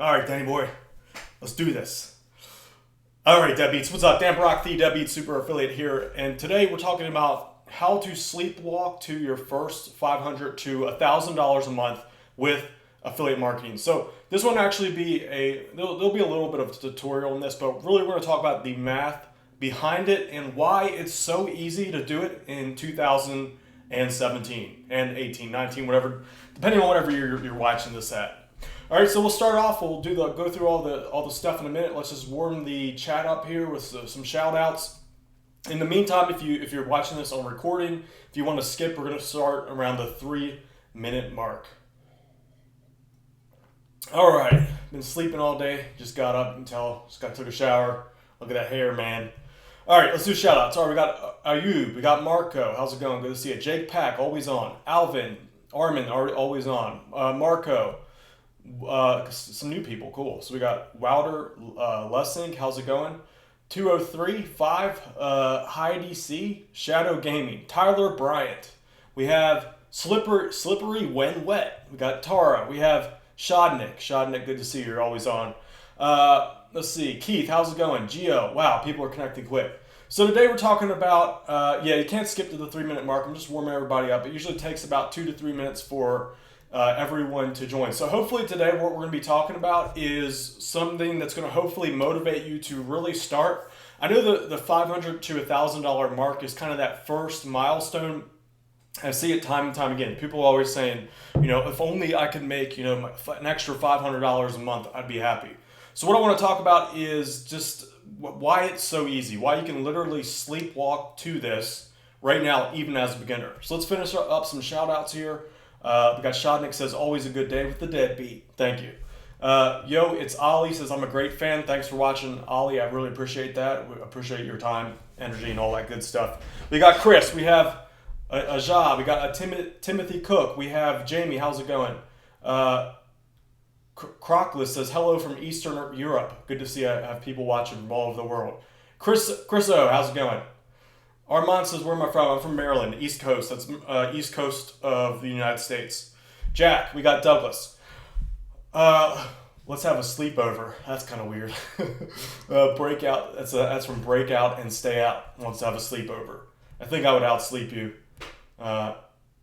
All right, Danny boy, let's do this. All right, Deadbeats, what's up? Dan Brock, the Deadbeat Super Affiliate here, and today we're talking about how to sleepwalk to your first $500 to $1,000 a month with affiliate marketing. So this one actually be there'll be a little bit of a tutorial in this, but really we're going to talk about the math behind it and why it's so easy to do it in 2017 and 18, 19, whatever, depending on whatever you're watching this at. All right, so we'll start off. We'll go through all the stuff in a minute. Let's just warm the chat up here with some shout outs. In the meantime, if you're watching this on recording, if you want to skip, we're going to start around the 3-minute mark. All right, been sleeping all day. Just got up took a shower. Look at that hair, man. All right, let's do shout outs. All right, we got Ayub, we got Marco. How's it going? Good to see you. Jake Pack, always on. Alvin, Armin, always on. Marco. Some new people, cool. So we got Wouter Lessing, how's it going? 2035, Heidi C, Shadow Gaming, Tyler Bryant. We have Slippery When Wet. We got Tara. We have Shodnik, good to see you. You're always on. Let's see, Keith, how's it going? Geo, wow, people are connecting quick. So today we're talking about, you can't skip to the 3-minute mark. I'm just warming everybody up. It usually takes about 2 to 3 minutes for everyone to join. So hopefully today what we're going to be talking about is something that's going to hopefully motivate you to really start. I know the $500 to $1,000 mark is kind of that first milestone. I see it time and time again. People are always saying, if only I could make, an extra $500 a month, I'd be happy. So what I want to talk about is just why it's so easy, why you can literally sleepwalk to this right now, even as a beginner. So let's finish up some shout outs here. We got Shodnik says, always a good day with the Deadbeat. Thank you. It's Ollie says, I'm a great fan. Thanks for watching, Ollie. I really appreciate that. We appreciate your time, energy, and all that good stuff. We got Chris. We have Ajah. We got Timothy Cook. We have Jamie. How's it going? Crockless says, hello from Eastern Europe. Good to see I have people watching from all over the world. Chris O, how's it going? Armand says, where am I from? I'm from Maryland, East Coast. That's East Coast of the United States. Jack, we got Douglas. Let's have a sleepover. That's kind of weird. Breakout, that's from Breakout and Stay Out. Wants to have a sleepover. I think I would outsleep you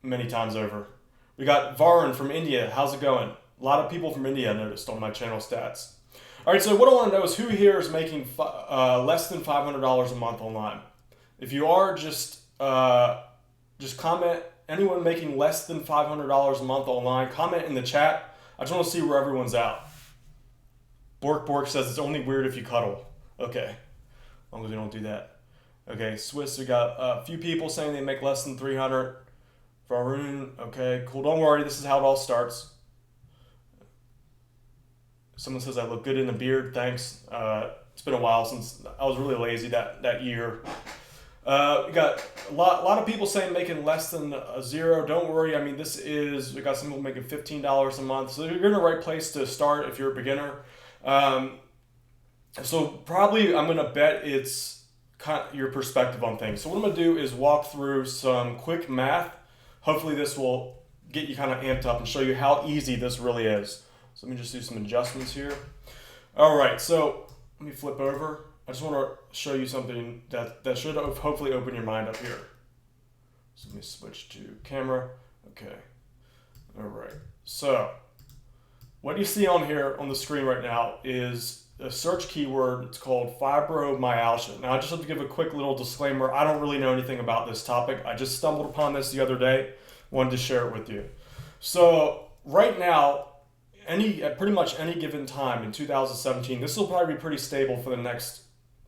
many times over. We got Varun from India. How's it going? A lot of people from India I noticed on my channel stats. All right, so what I want to know is who here is making less than $500 a month online? If you are, just comment. Anyone making less than $500 a month online, comment in the chat. I just want to see where everyone's at. Bork says it's only weird if you cuddle. Okay, as long as we don't do that. Okay, Swiss, we got a few people saying they make less than 300. Varun, okay, cool. Don't worry, this is how it all starts. Someone says I look good in the beard. Thanks. It's been a while since I was really lazy that year. We got a lot of people saying making less than zero. Don't worry. I mean, we got some people making $15 a month. So you're in the right place to start if you're a beginner. So probably I'm going to bet it's kind of your perspective on things. So what I'm going to do is walk through some quick math. Hopefully this will get you kind of amped up and show you how easy this really is. So let me just do some adjustments here. All right. So let me flip over. I just want to show you something that should hopefully open your mind up here. So let me switch to camera. Okay. All right. So what you see on here on the screen right now is a search keyword. It's called fibromyalgia. Now I just have to give a quick little disclaimer. I don't really know anything about this topic. I just stumbled upon this the other day. Wanted to share it with you. So right now, at pretty much any given time in 2017, this will probably be pretty stable for the next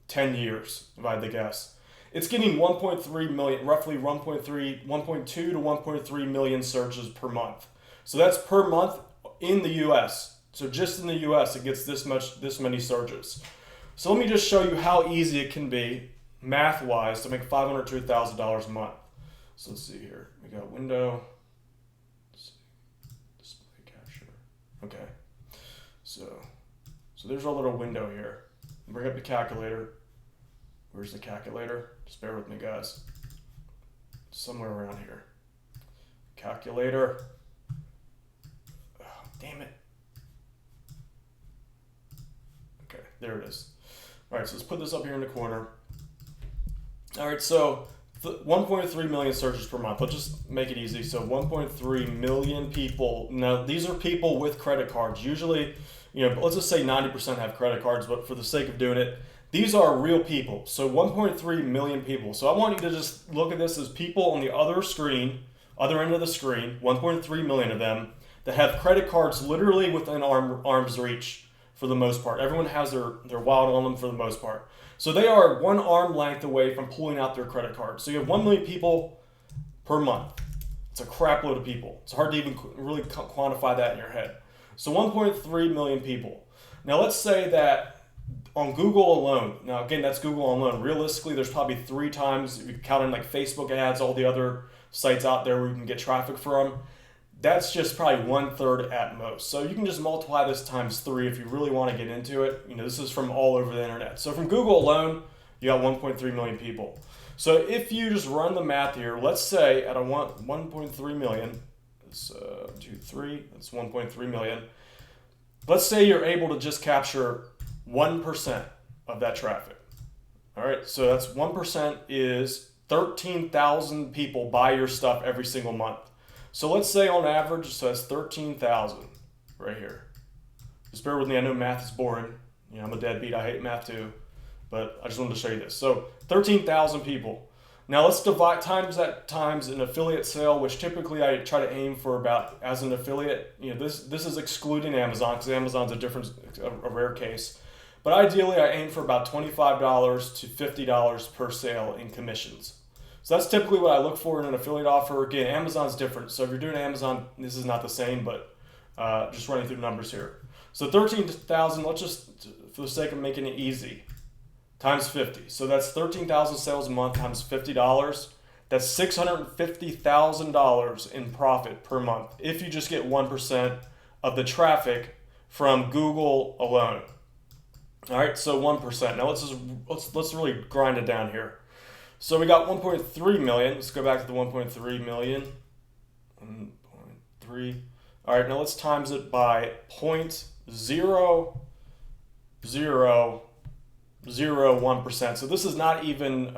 10 years, if I had to guess. It's getting 1.3 million, roughly 1.2 to 1.3 million searches per month. So that's per month in the US. So just in the US, it gets this many searches. So let me just show you how easy it can be, math-wise, to make $500 to $1,000 a month. So let's see here. We got window. Display capture. Okay. So there's our little window here. Bring up the calculator. Where's the calculator? Just bear with me, guys. Somewhere around here. Calculator. Oh, damn it. there it is. All right, so let's put this up here in the corner. All right, so 1.3 million searches per month. Let's just make it easy. So 1.3 million people. Now, these are people with credit cards. Usually, let's just say 90% have credit cards, but for the sake of doing it, these are real people. So 1.3 million people. So I want you to just look at this as people on the other end of the screen, 1.3 million of them, that have credit cards literally within arm's reach for the most part. Everyone has their wallet on them for the most part. So they are one arm length away from pulling out their credit card. So you have 1 million people per month. It's a crap load of people. It's hard to even really quantify that in your head. So 1.3 million people. Now let's say that on Google alone, now again, that's Google alone. Realistically, there's probably 3 times, if you count in like Facebook ads, all the other sites out there where you can get traffic from, that's just probably 1/3 at most. So you can just multiply this times 3 if you really want to get into it. This is from all over the internet. So from Google alone, you got 1.3 million people. So if you just run the math here, let's say at a 1.3 million, it's 1.3 million. Let's say you're able to just capture 1% of that traffic. All right, so that's 1% is 13,000 people buy your stuff every single month. So let's say on average, so that's 13,000 right here. Just bear with me, I know math is boring. I'm a deadbeat, I hate math too, but I just wanted to show you this. So 13,000 people. Now let's times that times an affiliate sale, which typically I try to aim for about, as an affiliate, this is excluding Amazon, because Amazon's a rare case. But ideally I aim for about $25 to $50 per sale in commissions. So that's typically what I look for in an affiliate offer. Again, Amazon's different. So if you're doing Amazon, this is not the same, but just running through the numbers here. So 13,000, let's just, for the sake of making it easy, times 50. So that's 13,000 sales a month times $50. That's $650,000 in profit per month if you just get 1% of the traffic from Google alone. All right, so 1%. Now let's really grind it down here. So we got 1.3 million. Let's go back to the 1.3 million. 1.3. All right, now let's times it by 0.0001%. So this is not even,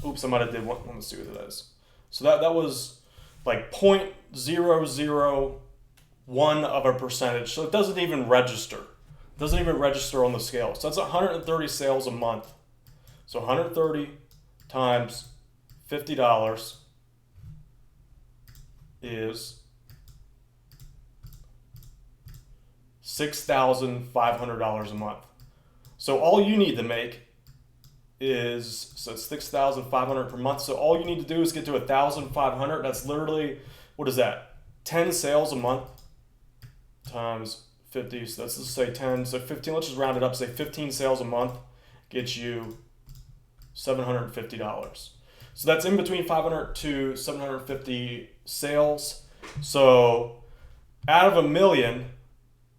oops, I might have did one. Let's see what that is. So that was like 0.001 of a percentage. So it doesn't even register. It doesn't even register on the scale. So that's 130 sales a month. So 130 times $50 is $6,500 a month. So all you need to make is, so it's $6,500 per month. So all you need to do is get to 1,500. That's literally, what is that? 10 sales a month times 50. So let's just say 10. So 15, let's just round it up, say 15 sales a month gets you $750. So that's in between 500 to 750 sales. So out of a million,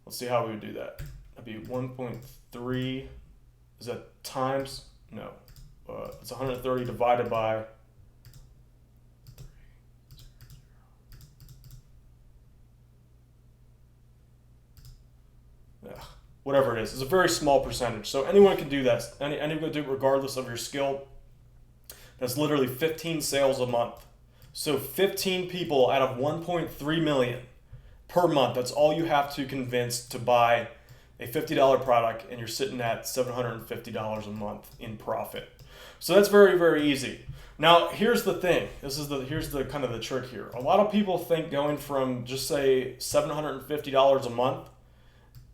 let's see how we would do that. That'd be 1.3. Is that times? No. It's 130 divided by 3. Whatever it is. It's a very small percentage. So anyone can do that. Anyone can do it regardless of your skill. That's literally 15 sales a month. So 15 people out of 1.3 million per month. That's all you have to convince to buy a $50 product, and you're sitting at $750 a month in profit. So that's very, very easy. Now, here's the thing. Here's the kind of the trick here. A lot of people think going from just say $750 a month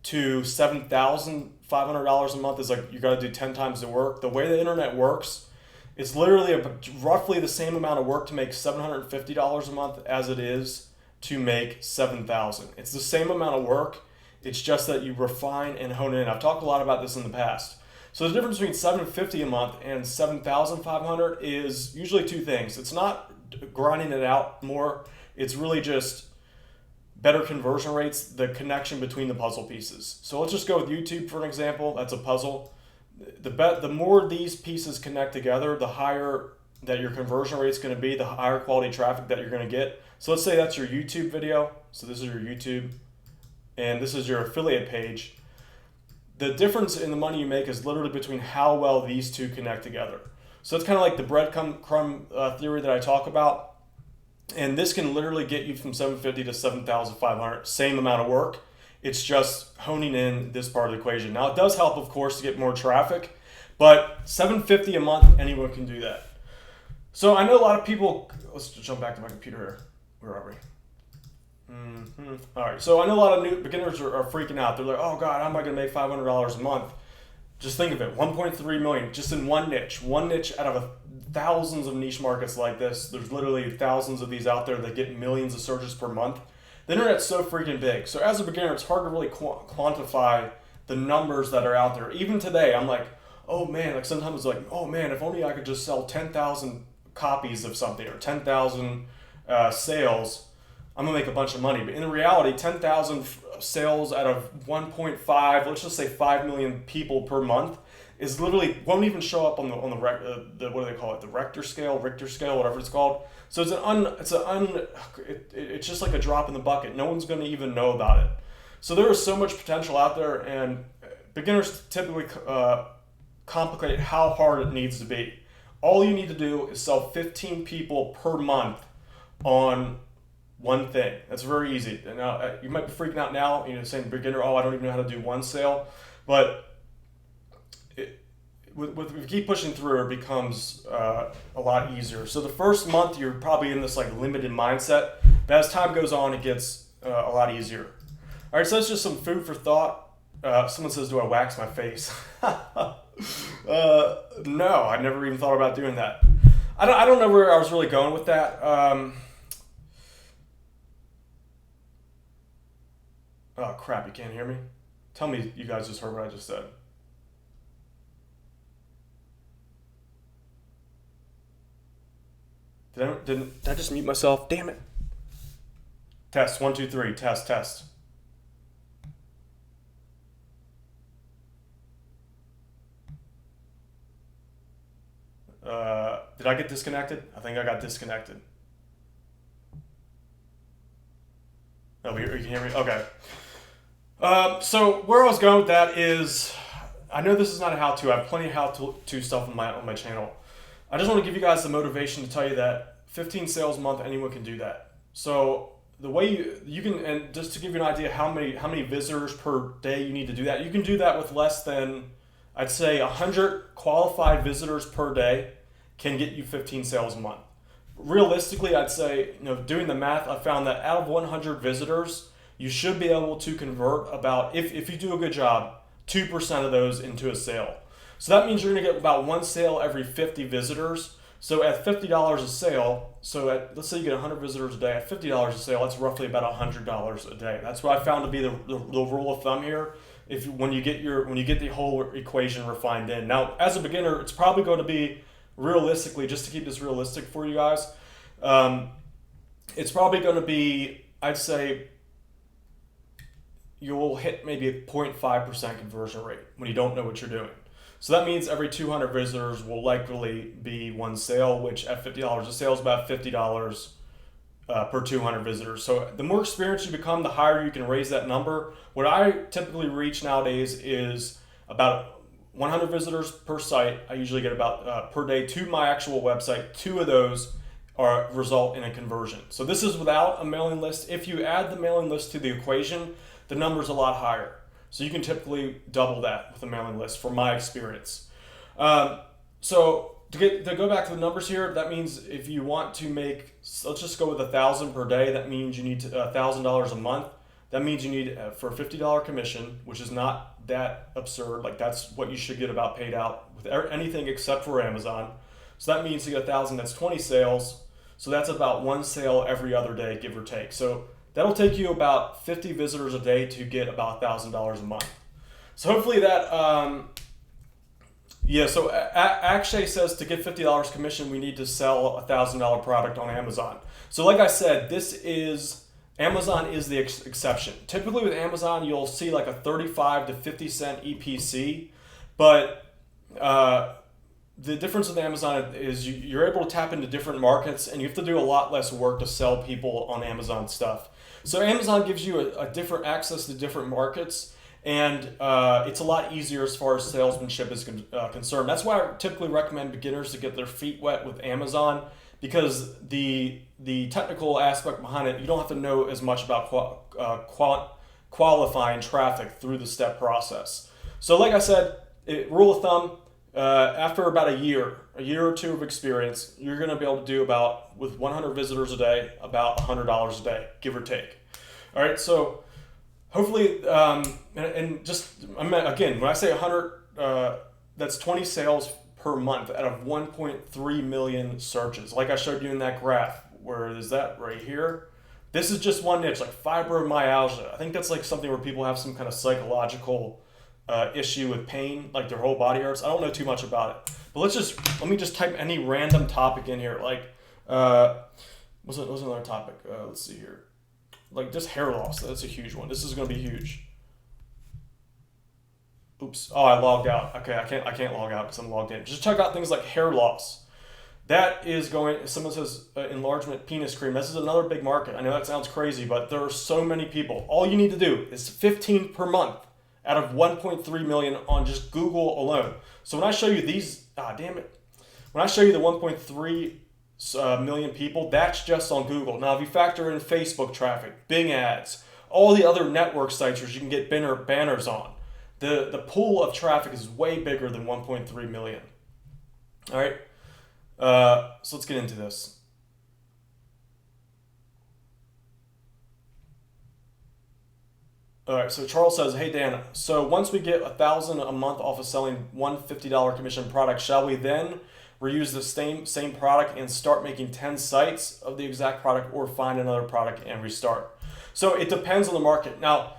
to $7,500 a month is like you got to do 10 times the work. The way the internet works, it's literally roughly the same amount of work to make $750 a month as it is to make $7,000. It's the same amount of work. It's just that you refine and hone in. I've talked a lot about this in the past. So the difference between $750 a month and $7,500 is usually two things. It's not grinding it out more. It's really just better conversion rates, the connection between the puzzle pieces. So let's just go with YouTube for an example. That's a puzzle. The more these pieces connect together, the higher that your conversion rate is going to be, the higher quality traffic that you're going to get. So let's say that's your YouTube video. So this is your YouTube, and this is your affiliate page. the difference in the money you make is literally between how well these two connect together. So it's kind of like the breadcrumb theory that I talk about. And this can literally get you from 750 to 7,500, same amount of work. It's just honing in this part of the equation. Now it does help, of course, to get more traffic, but 750 a month, anyone can do that. So I know a lot of people, let's jump back to my computer here. Where are we? All right, so I know a lot of new beginners are freaking out. They're like, oh God, how am I gonna make $500 a month? Just think of it, 1.3 million just in one niche out of thousands of niche markets like this. There's literally thousands of these out there that get millions of searches per month. The internet's so freaking big. So as a beginner, it's hard to really quantify the numbers that are out there. Even today, I'm like, oh man, like sometimes it's like, oh man, if only I could just sell 10,000 copies of something or 10,000 sales, I'm gonna make a bunch of money. But in reality, 10,000 sales out of 1.5, let's just say 5 million people per month, is literally won't even show up on the what do they call it, the Richter scale, whatever it's called. So it's just like a drop in the bucket. No one's going to even know about it. So there is so much potential out there, and beginners typically complicate how hard it needs to be. All you need to do is sell 15 people per month on one thing. That's very easy. Now you might be freaking out now, saying beginner, oh, I don't even know how to do one sale, but if you keep pushing through, it becomes a lot easier. So the first month, you're probably in this like limited mindset, but as time goes on, it gets a lot easier. All right, so that's just some food for thought. Someone says, do I wax my face? No, I never even thought about doing that. I don't know where I was really going with that. Oh crap, you can't hear me? Tell me you guys just heard what I just said. Did I just mute myself? Damn it. Test, 1, 2, 3, test. Did I get disconnected? I think I got disconnected. Oh, you can hear me? Okay. So where I was going with that is, I know this is not a how-to. I have plenty of how-to stuff on my channel. I just want to give you guys the motivation to tell you that 15 sales a month, anyone can do that. So the way you can, and just to give you an idea how many visitors per day you need to do that, you can do that with less than, I'd say 100 qualified visitors per day can get you 15 sales a month. Realistically, I'd say, doing the math, I found that out of 100 visitors, you should be able to convert about, if you do a good job, 2% of those into a sale. So that means you're going to get about one sale every 50 visitors. So at $50 a sale, let's say you get 100 visitors a day, at $50 a sale, that's roughly about $100 a day. That's what I found to be the rule of thumb here. When you get the whole equation refined in. Now, as a beginner, it's probably going to be realistically, just to keep this realistic for you guys, it's probably going to be, I'd say, you'll hit maybe a 0.5% conversion rate when you don't know what you're doing. So that means every 200 visitors will likely be one sale, which at $50 a sale is about $50 per 200 visitors. So the more experienced you become, the higher you can raise that number. What I typically reach nowadays is about 100 visitors per site. I usually get about per day to my actual website. 2 of those result in a conversion. So this is without a mailing list. If you add the mailing list to the equation, the number's a lot higher. So you can typically double that with a mailing list, from my experience. So to go back to the numbers here, that means if you want to make, let's just go with 1,000 per day. That means you need $1,000 a month. That means you need for a $50 commission, which is not that absurd. Like that's what you should get about paid out with anything except for Amazon. So that means to get 1,000, that's 20 sales. So that's about one sale every other day, give or take. So that'll take you about 50 visitors a day to get about $1,000 a month. So hopefully that, so Akshay says to get $50 commission, we need to sell a $1,000 product on Amazon. So like I said, Amazon is the exception. Typically with Amazon, you'll see like a 35 to 50 cent EPC, but the difference with Amazon is you're able to tap into different markets, and you have to do a lot less work to sell people on Amazon stuff. So Amazon gives you a different access to different markets, And it's a lot easier as far as salesmanship is concerned. That's why I typically recommend beginners to get their feet wet with Amazon, because the technical aspect behind it, you don't have to know as much about qualifying traffic through the step process. So like I said, rule of thumb, after about a year or two of experience, you're going to be able to do about, with 100 visitors a day, about $100 a day, give or take. All right, so hopefully, and just, again, when I say 100, that's 20 sales per month out of 1.3 million searches. Like I showed you in that graph, where is that right here? This is just one niche, like fibromyalgia. I think that's like something where people have some kind of psychological issue with pain, like their whole body hurts. I don't know too much about it, but let me just type any random topic in here. Like, what's another topic? Let's see here. Like just hair loss. That's a huge one. This is going to be huge. Oops. Oh, I logged out. Okay, I can't log out because I'm logged in. Just check out things like hair loss. That is going, someone says enlargement penis cream. This is another big market. I know that sounds crazy, but there are so many people. All you need to do is 15 per month out of 1.3 million on just Google alone. So when I show you these, when I show you the 1.3 million people, that's just on Google. Now, if you factor in Facebook traffic, Bing ads, all the other network sites where you can get banners on, the pool of traffic is way bigger than 1.3 million. All right. So let's get into this. All right, so Charles says, hey Dan, so once we get $1,000 a month off of selling one $50 commission product, shall we then reuse the same product and start making 10 sites of the exact product, or find another product and restart? So it depends on the market. Now,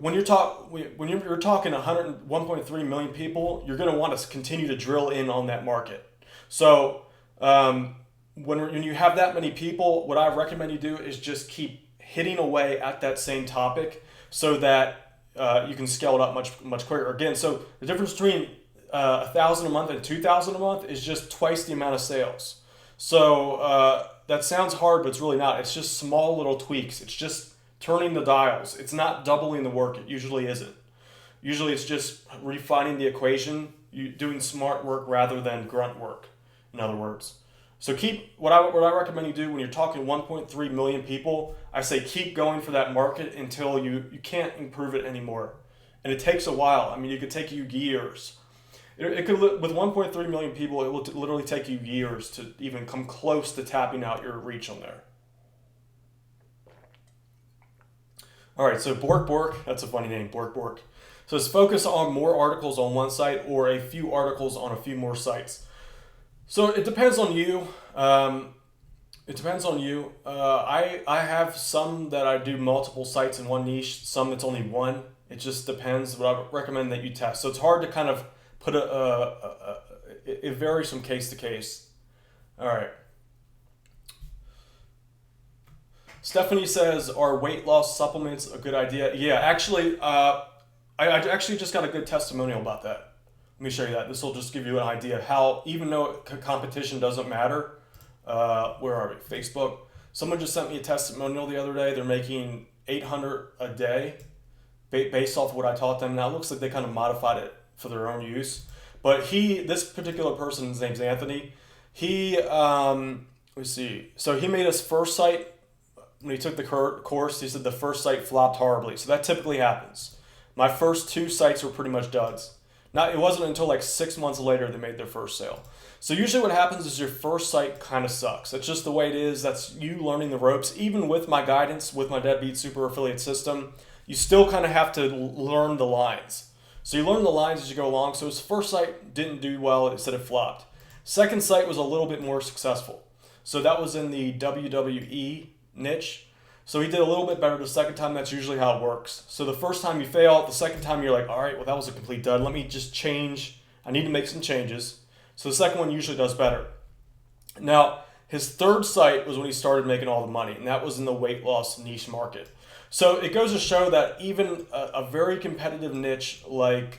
when you're talking 1.3 million people, you're going to want to continue to drill in on that market. So when you have that many people, what I recommend you do is just keep hitting away at that same topic, so that you can scale it up much quicker. Again, so the difference between 1,000 a month and 2,000 a month is just twice the amount of sales. So that sounds hard, but it's really not. It's just small little tweaks. It's just turning the dials. It's not doubling the work. It usually isn't. Usually it's just refining the equation, doing smart work rather than grunt work, in other words. So what I recommend you do when you're talking 1.3 million people, I say keep going for that market until you can't improve it anymore. And it takes a while. I mean, it could take you years. It could, with 1.3 million people, it will literally take you years to even come close to tapping out your reach on there. All right, so Bork, that's a funny name, Bork. So it's focus on more articles on one site or a few articles on a few more sites. So it depends on you. I have some that I do multiple sites in one niche, some that's only one. It just depends, but I recommend that you test. So it's hard to kind of put it varies from case to case. All right. Stephanie says, are weight loss supplements a good idea? Yeah, actually, I actually just got a good testimonial about that. Let me show you that. This will just give you an idea of how, even though competition doesn't matter, where are we? Facebook. Someone just sent me a testimonial the other day. They're making $800 a day based off of what I taught them. Now it looks like they kind of modified it for their own use. But this particular person, his name's Anthony. Let me see. So he made his first site. When he took the course, he said the first site flopped horribly. So that typically happens. My first 2 sites were pretty much duds. It wasn't until like 6 months later they made their first sale. So usually what happens is your first site kind of sucks. That's just the way it is. That's you learning the ropes. Even with my guidance, with my Deadbeat Super Affiliate System, you still kind of have to learn the lines. So you learn the lines as you go along. So his first site didn't do well. It said it flopped. Second site was a little bit more successful. So that was in the WWE niche. So he did a little bit better the second time. That's usually how it works. So the first time you fail, the second time you're like, all right, well, that was a complete dud. Let me just change. I need to make some changes. So the second one usually does better. Now, his third site was when he started making all the money, and that was in the weight loss niche market. So it goes to show that even a very competitive niche like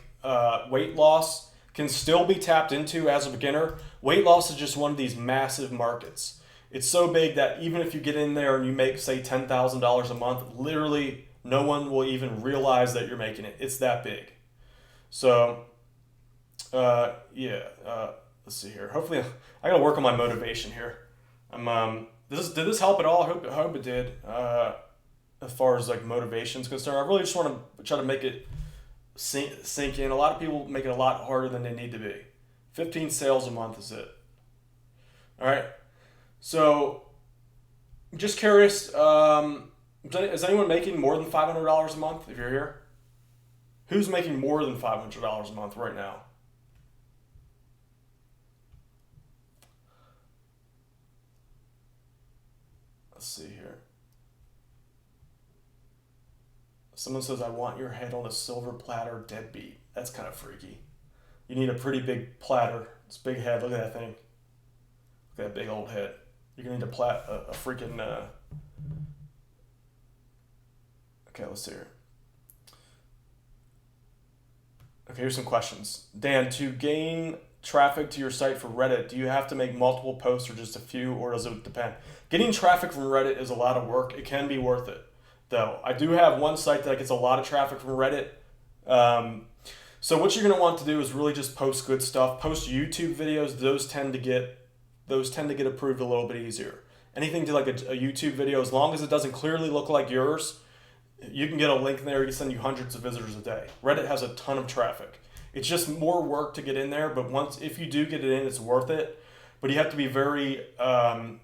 weight loss can still be tapped into as a beginner. Weight loss is just one of these massive markets. It's so big that even if you get in there and you make, say, $10,000 a month, literally No one will even realize that you're making it. It's that big. So, let's see here. Hopefully, I gotta work on my motivation here. Did this help at all? I hope it did. As far as like motivation's concerned, I really just want to try to make it sink in. A lot of people make it a lot harder than they need to be. 15 sales a month is it. All right. So, just curious. Is anyone making more than $500 a month? If you're here, who's making more than $500 a month right now? Let's see here. Someone says, I want your head on a silver platter, deadbeat. That's kind of freaky. You need a pretty big platter. It's a big head. Look at that thing. Look at that big old head. You're going to need a freaking... Okay, let's see here. Okay, here's some questions. Dan, to gain traffic to your site for Reddit, do you have to make multiple posts or just a few, or does it depend? Getting traffic from Reddit is a lot of work. It can be worth it, though. I do have one site that gets a lot of traffic from Reddit. So what you're going to want to do is really just post good stuff. Post YouTube videos. Those tend to get approved a little bit easier. Anything to like a YouTube video, as long as it doesn't clearly look like yours, you can get a link there. You can send you hundreds of visitors a day. Reddit has a ton of traffic. It's just more work to get in there, but if you do get it in, it's worth it. But you have to be very,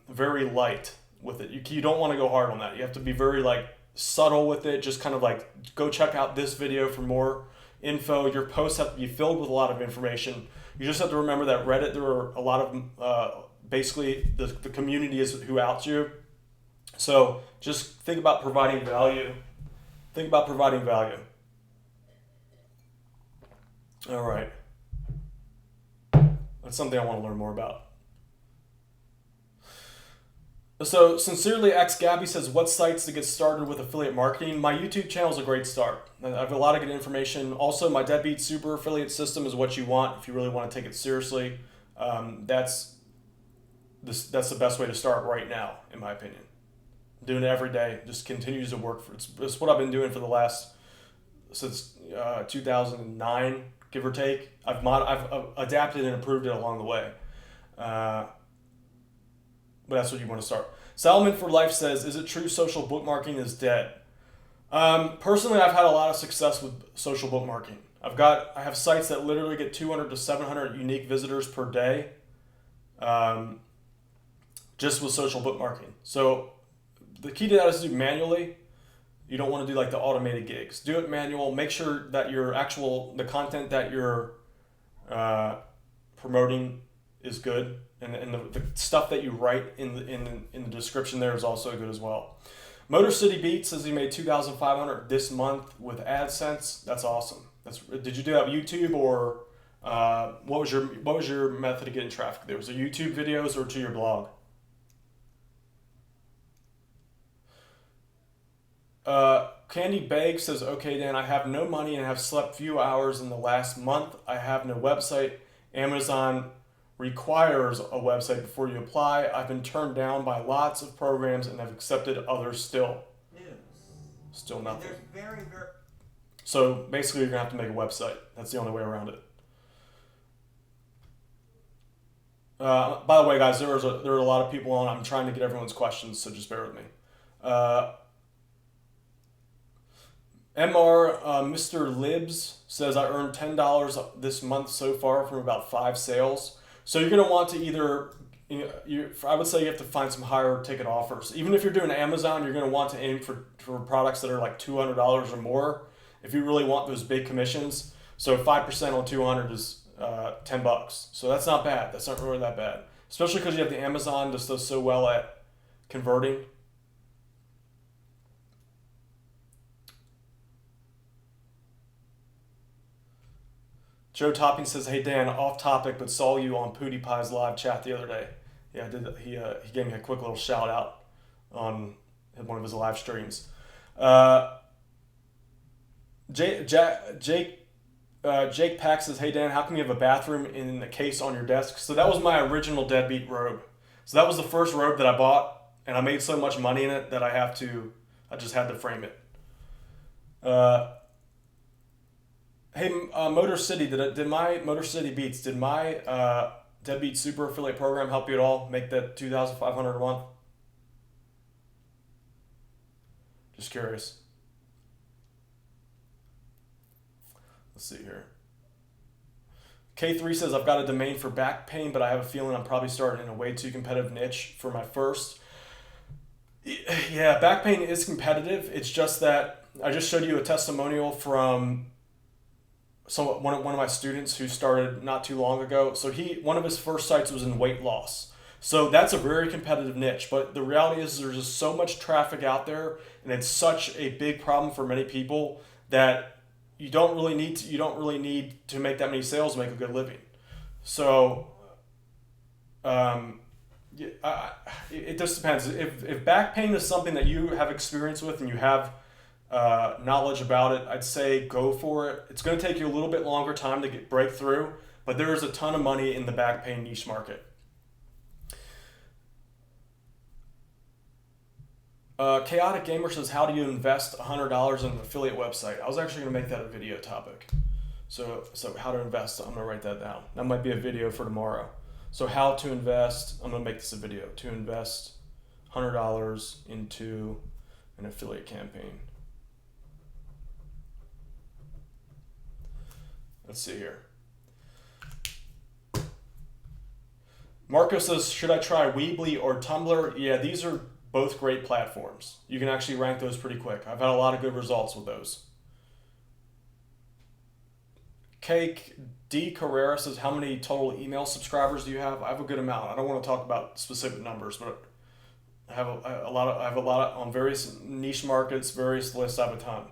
very light with it. You don't want to go hard on that. You have to be very like subtle with it. Just kind of like go check out this video for more info. Your posts have to be filled with a lot of information. You just have to remember that Reddit, there are a lot of basically the community is who outs you. So just think about providing value. Think about providing value. All right. That's something I want to learn more about. So, Sincerely X Gabby says, what sites to get started with affiliate marketing? My YouTube channel is a great start. I have a lot of good information. Also, my Deadbeat Super Affiliate System is what you want if you really want to take it seriously. That's the best way to start right now, in my opinion. Doing it every day just continues to work. It's what I've been doing for the last, since 2009, give or take. I've adapted and improved it along the way. But that's what you want to start. Salomon for Life says, is it true social bookmarking is dead? Personally, I've had a lot of success with social bookmarking. I have sites that literally get 200 to 700 unique visitors per day, just with social bookmarking. So the key to that is to do manually. You don't want to do like the automated gigs. Do it manual. Make sure that the content that you're promoting is good, and the stuff that you write in the description there is also good as well. Motor City Beat says he made $2,500 this month with AdSense. That's awesome. Did you do that on YouTube, or what was your method of getting traffic there? Was it YouTube videos or to your blog? Candy Bag says, okay, Dan, I have no money and have slept few hours in the last month. I have no website. Amazon requires a website before you apply. I've been turned down by lots of programs and have accepted others still. Still nothing. So basically you're going to have to make a website. That's the only way around it. By the way, guys, there are a lot of people on. I'm trying to get everyone's questions, so just bear with me. Mr. Libs says, I earned $10 this month so far from about 5 sales. So you're going to want to either, I would say you have to find some higher ticket offers. Even if you're doing Amazon, you're going to want to aim for products that are like $200 or more if you really want those big commissions. So 5% on 200 is $10. So that's not bad. That's not really that bad. Especially because you have the Amazon that does so well at converting. Joe Topping says, hey Dan, off topic, but saw you on PewDiePie's live chat the other day. Yeah, I did. He gave me a quick little shout out on one of his live streams. Jake Pack says, hey Dan, how come you have a bathroom in the case on your desk? So that was my original Deadbeat robe. So that was the first robe that I bought, and I made so much money in it that I just had to frame it. Uh, hey, Motor City, did my Motor City Beats, did my Deadbeat Super Affiliate Program help you at all? Make that 2,500 a month? Just curious. Let's see here. K3 says, I've got a domain for back pain, but I have a feeling I'm probably starting in a way too competitive niche for my first. Yeah, back pain is competitive. It's just that I just showed you a testimonial from one of my students who started not too long ago. So one of his first sites was in weight loss. So that's a very competitive niche. But the reality is there's just so much traffic out there, and it's such a big problem for many people that you don't really need to make that many sales to make a good living. So yeah, it just depends. If back pain is something that you have experience with and you have knowledge about it, I'd say go for it. It's going to take you a little bit longer time to break through, but there is a ton of money in the back pain niche market. Chaotic Gamer says, how do you invest $100 in an affiliate website? I was actually going to make that a video topic. So how to invest, I'm going to write that down. That might be a video for tomorrow. So how to invest, I'm going to make this a video, to invest $100 into an affiliate campaign. Let's see here. Marco says, should I try Weebly or Tumblr? Yeah, these are both great platforms. You can actually rank those pretty quick. I've had a lot of good results with those. Cake D. Carrera says, how many total email subscribers do you have? I have a good amount. I don't want to talk about specific numbers, but I have a lot on various niche markets, various lists. I have a ton.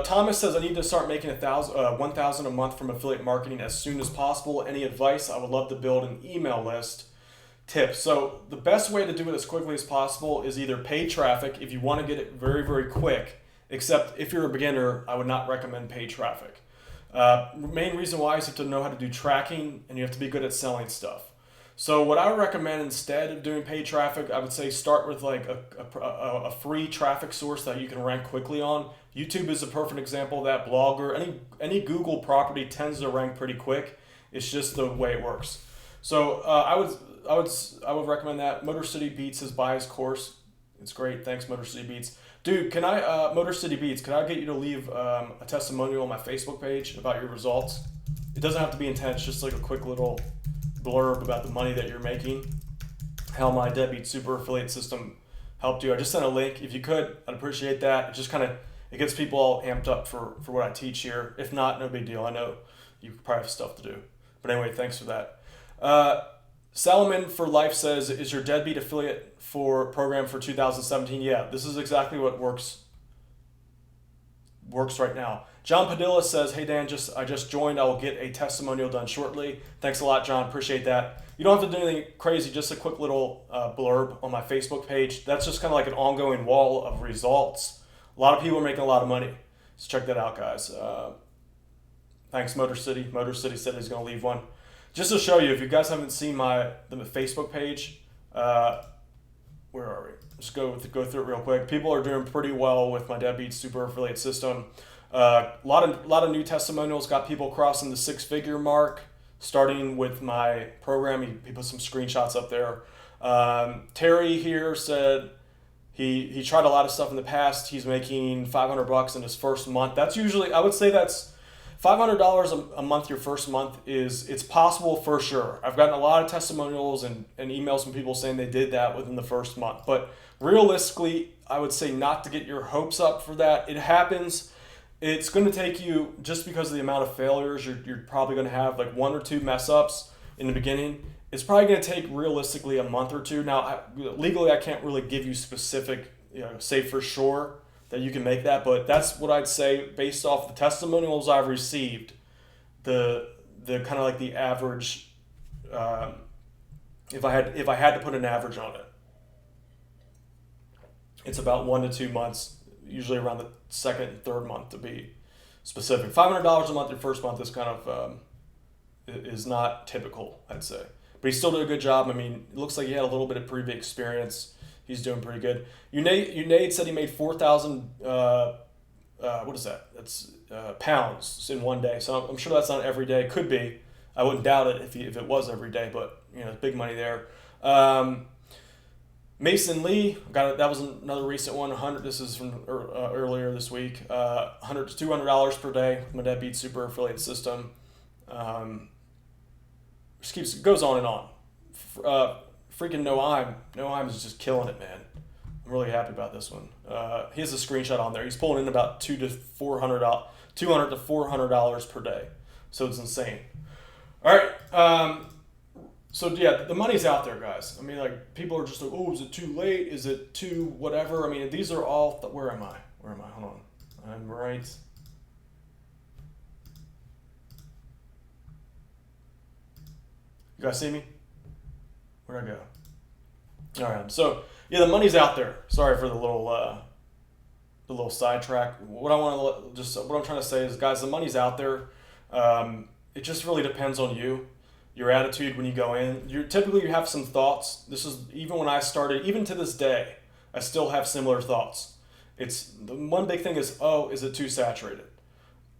Thomas says, I need to start making 1,000 a month from affiliate marketing as soon as possible. Any advice? I would love to build an email list. Tips. So the best way to do it as quickly as possible is either paid traffic if you want to get it very, very quick. Except if you're a beginner, I would not recommend paid traffic. Main reason why is you have to know how to do tracking and you have to be good at selling stuff. So what I would recommend instead of doing paid traffic, I would say start with like a free traffic source that you can rank quickly on. YouTube is a perfect example of that. Blogger, any Google property tends to rank pretty quick. It's just the way it works. So I would recommend that. Motor City Beats is buy his course. It's great. Thanks, Motor City Beats. Dude, Motor City Beats, can I get you to leave a testimonial on my Facebook page about your results? It doesn't have to be intense, just like a quick little blurb about the money that you're making, how my Deadbeat Super Affiliate system helped you. I just sent a link. If you could, I'd appreciate that. It just it gets people all amped up for what I teach here. If not, no big deal. I know you probably have stuff to do. But anyway, thanks for that. Salomon for Life says, is your Deadbeat affiliate for program for 2017? Yeah, this is exactly what works right now. John Padilla says, hey Dan, I just joined. I will get a testimonial done shortly. Thanks a lot, John. Appreciate that. You don't have to do anything crazy, just a quick little blurb on my Facebook page. That's just kind of like an ongoing wall of results. A lot of people are making a lot of money. So check that out, guys. Thanks, Motor City. Motor City said he's going to leave one. Just to show you, if you guys haven't seen the Facebook page, where are we? Just go through it real quick. People are doing pretty well with my Deadbeat Super Affiliate system. A lot of new testimonials. Got people crossing the 6-figure mark, starting with my program. He put some screenshots up there. Terry here said he tried a lot of stuff in the past. He's making $500 in his first month. That's usually, I would say that's $500 a month. Your first month it's possible for sure. I've gotten a lot of testimonials and emails from people saying they did that within the first month. But realistically, I would say not to get your hopes up for that. It happens. It's going to take you, just because of the amount of failures, you're probably going to have like 1 or 2 mess ups in the beginning. It's probably going to take realistically a month or two. Now, legally, I can't really give you specific, say for sure that you can make that, but that's what I'd say based off the testimonials I've received. The kind of like the average, if I had to put an average on it, it's about 1 to 2 months. Usually around the second and third month to be specific. $500 a month your first month is kind of is not typical, I'd say. But he still did a good job. I mean, it looks like he had a little bit of previous experience. He's doing pretty good. Unade said he made 4,000. What is that? That's pounds in one day. So I'm sure that's not every day. Could be. I wouldn't doubt it if it was every day. But big money there. Mason Lee got it. That was another recent one. 100. This is from earlier this week. $100 to $200 per day with my Deadbeat Super Affiliate System. Just goes on and on. Freaking Noheim is just killing it, man. I'm really happy about this one. He has a screenshot on there. He's pulling in about $200 to $400 per day. So it's insane. All right. So yeah, the money's out there, guys. I mean, like, people are just like, oh, is it too late? Is it too whatever? I mean, these are all. Where am I? Hold on. I'm right. You guys see me? Where'd I go? All right. So yeah, the money's out there. Sorry for the little sidetrack. What I'm trying to say is, guys, the money's out there. It just really depends on you, your attitude when you go in. You have some thoughts. This is even when I started, even to this day, I still have similar thoughts. It's the one big thing is, oh, is it too saturated?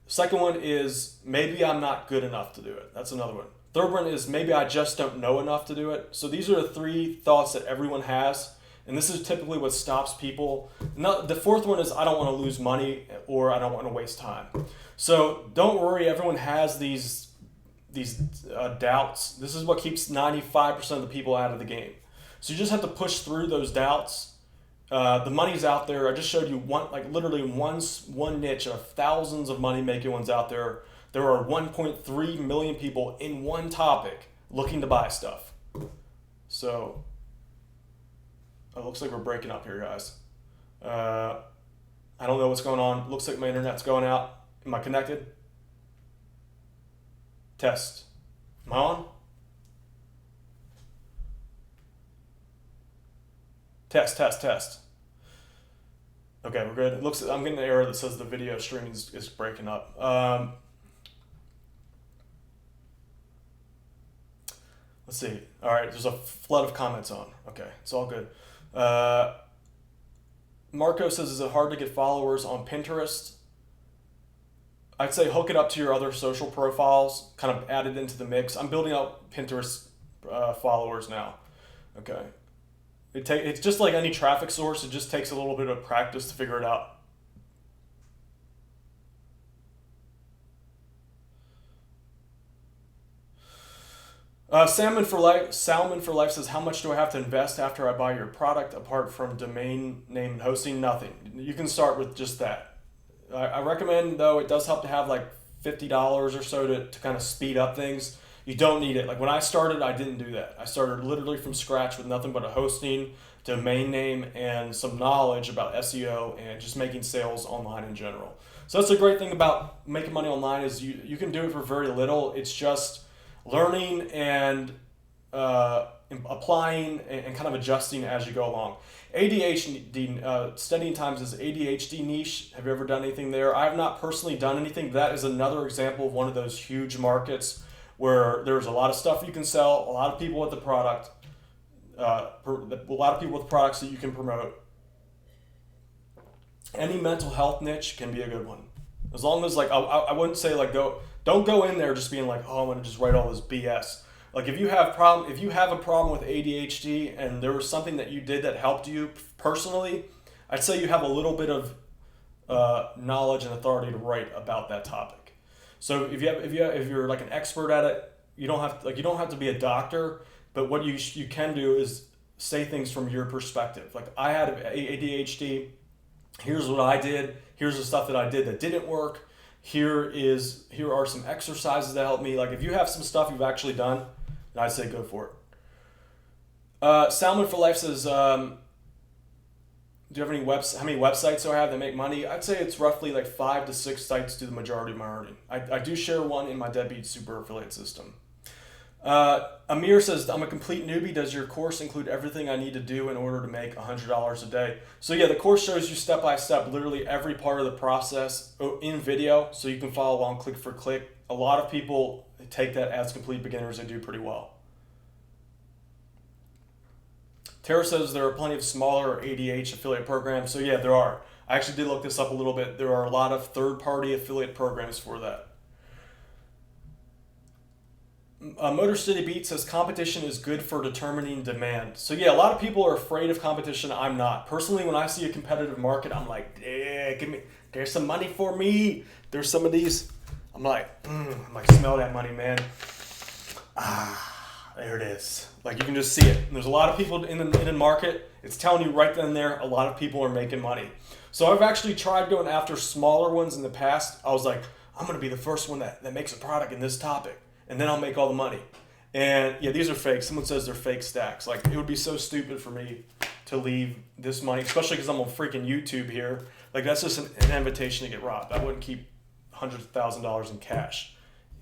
Second one is maybe I'm not good enough to do it. That's another one. Third one is maybe I just don't know enough to do it. So these are the three thoughts that everyone has. And this is typically what stops people. The fourth one is I don't want to lose money or I don't want to waste time. So don't worry, everyone has these doubts. This is what keeps 95% of the people out of the game. So you just have to push through those doubts. The money's out there. I just showed you literally one niche of thousands of money-making ones out there. There are 1.3 million people in one topic looking to buy stuff. So it looks like we're breaking up here, guys. I don't know what's going on. Looks like my internet's going out. Am I connected? Test. Am I on? Test. Okay, we're good. It looks. I'm getting an error that says the video streaming is breaking up. Let's see. All right, there's a flood of comments on. Okay, it's all good. Marco says, is it hard to get followers on Pinterest? I'd say hook it up to your other social profiles, kind of add it into the mix. I'm building out Pinterest followers now. Okay. It's just like any traffic source. It just takes a little bit of practice to figure it out. Salmon for Life says, how much do I have to invest after I buy your product apart from domain name and hosting? Nothing. You can start with just that. I recommend, though, it does help to have like $50 or so to kind of speed up things. You don't need it. Like when I started, I didn't do that. I started literally from scratch with nothing but a hosting, domain name, and some knowledge about SEO and just making sales online in general. So that's the great thing about making money online is you can do it for very little. It's just learning and applying and kind of adjusting as you go along. ADHD, Studying Times is ADHD niche. Have you ever done anything there? I have not personally done anything. That is another example of one of those huge markets where there's a lot of stuff you can sell, a lot of people with the product, a lot of people with products that you can promote. Any mental health niche can be a good one. As long as I wouldn't say don't go in there just being like, oh, I'm gonna just write all this BS. Like if you have a problem with ADHD and there was something that you did that helped you personally, I'd say you have a little bit of knowledge and authority to write about that topic. So if you're like an expert at it, you don't have to be a doctor, but what you can do is say things from your perspective. Like I had ADHD. Here's what I did. Here's the stuff that I did that didn't work. Here are some exercises that helped me. Like if you have some stuff you've actually done, then I'd say go for it. Salmon for Life says, do you have how many websites do I have that make money? I'd say it's roughly like 5 to 6 sites do the majority of my earning. I do share one in my Deadbeat Super Affiliate System. Amir says, I'm a complete newbie. Does your course include everything I need to do in order to make $100 a day? So yeah, the course shows you step by step, literally every part of the process in video, so you can follow along click for click. A lot of people take that as complete beginners. They do pretty well. Tara says there are plenty of smaller ADH affiliate programs. So yeah, there are. I actually did look this up a little bit. There are a lot of third-party affiliate programs for that. Motor City Beat says competition is good for determining demand. So yeah, a lot of people are afraid of competition. I'm not. Personally, when I see a competitive market, I'm like, there's some money for me. There's some of these. I'm like, smell that money, man. There it is. Like you can just see it. And there's a lot of people in the market. It's telling you right then and there, a lot of people are making money. So I've actually tried going after smaller ones in the past. I was like, I'm going to be the first one that makes a product in this topic. And then I'll make all the money. And yeah, these are fake. Someone says they're fake stacks. Like it would be so stupid for me to leave this money, especially because I'm on freaking YouTube here. Like that's just an invitation to get robbed. I wouldn't keep hundreds of $1,000s in cash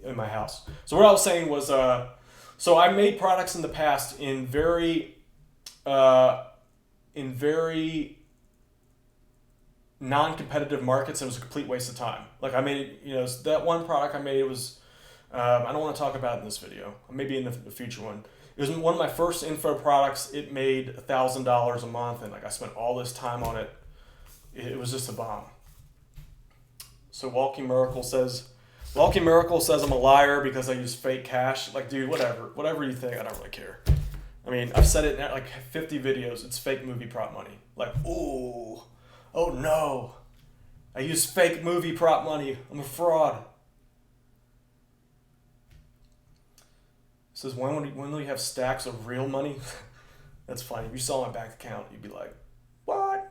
in my house. So what I was saying was, so I made products in the past in very non-competitive markets, and it was a complete waste of time. Like I made, that one product I made was, I don't want to talk about it in this video, maybe in the future one. It was one of my first info products. It made $1,000 a month, and like I spent all this time on it. It was just a bomb. So Walking Miracle says I'm a liar because I use fake cash. Like, dude, whatever you think, I don't really care. I mean, I've said it in like 50 videos. It's fake movie prop money. Like, oh no, I use fake movie prop money. I'm a fraud. It says, when will you have stacks of real money? That's funny. If you saw my bank account, you'd be like, what?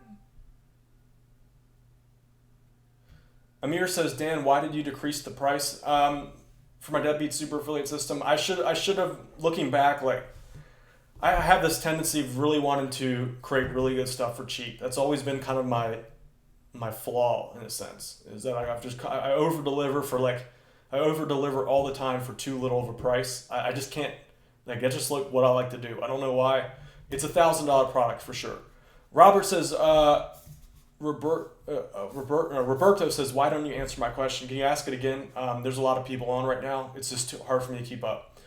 Amir says, Dan, why did you decrease the price for my Deadbeat Super Affiliate System? I should have, looking back, like, I have this tendency of really wanting to create really good stuff for cheap. That's always been kind of my flaw, in a sense, is that I over-deliver all the time for too little of a price. I just can't, like, that's just like what I like to do. I don't know why. It's $1,000 product for sure. Robert says, Roberto says, why don't you answer my question? Can you ask it again? There's a lot of people on right now. It's just too hard for me to keep up.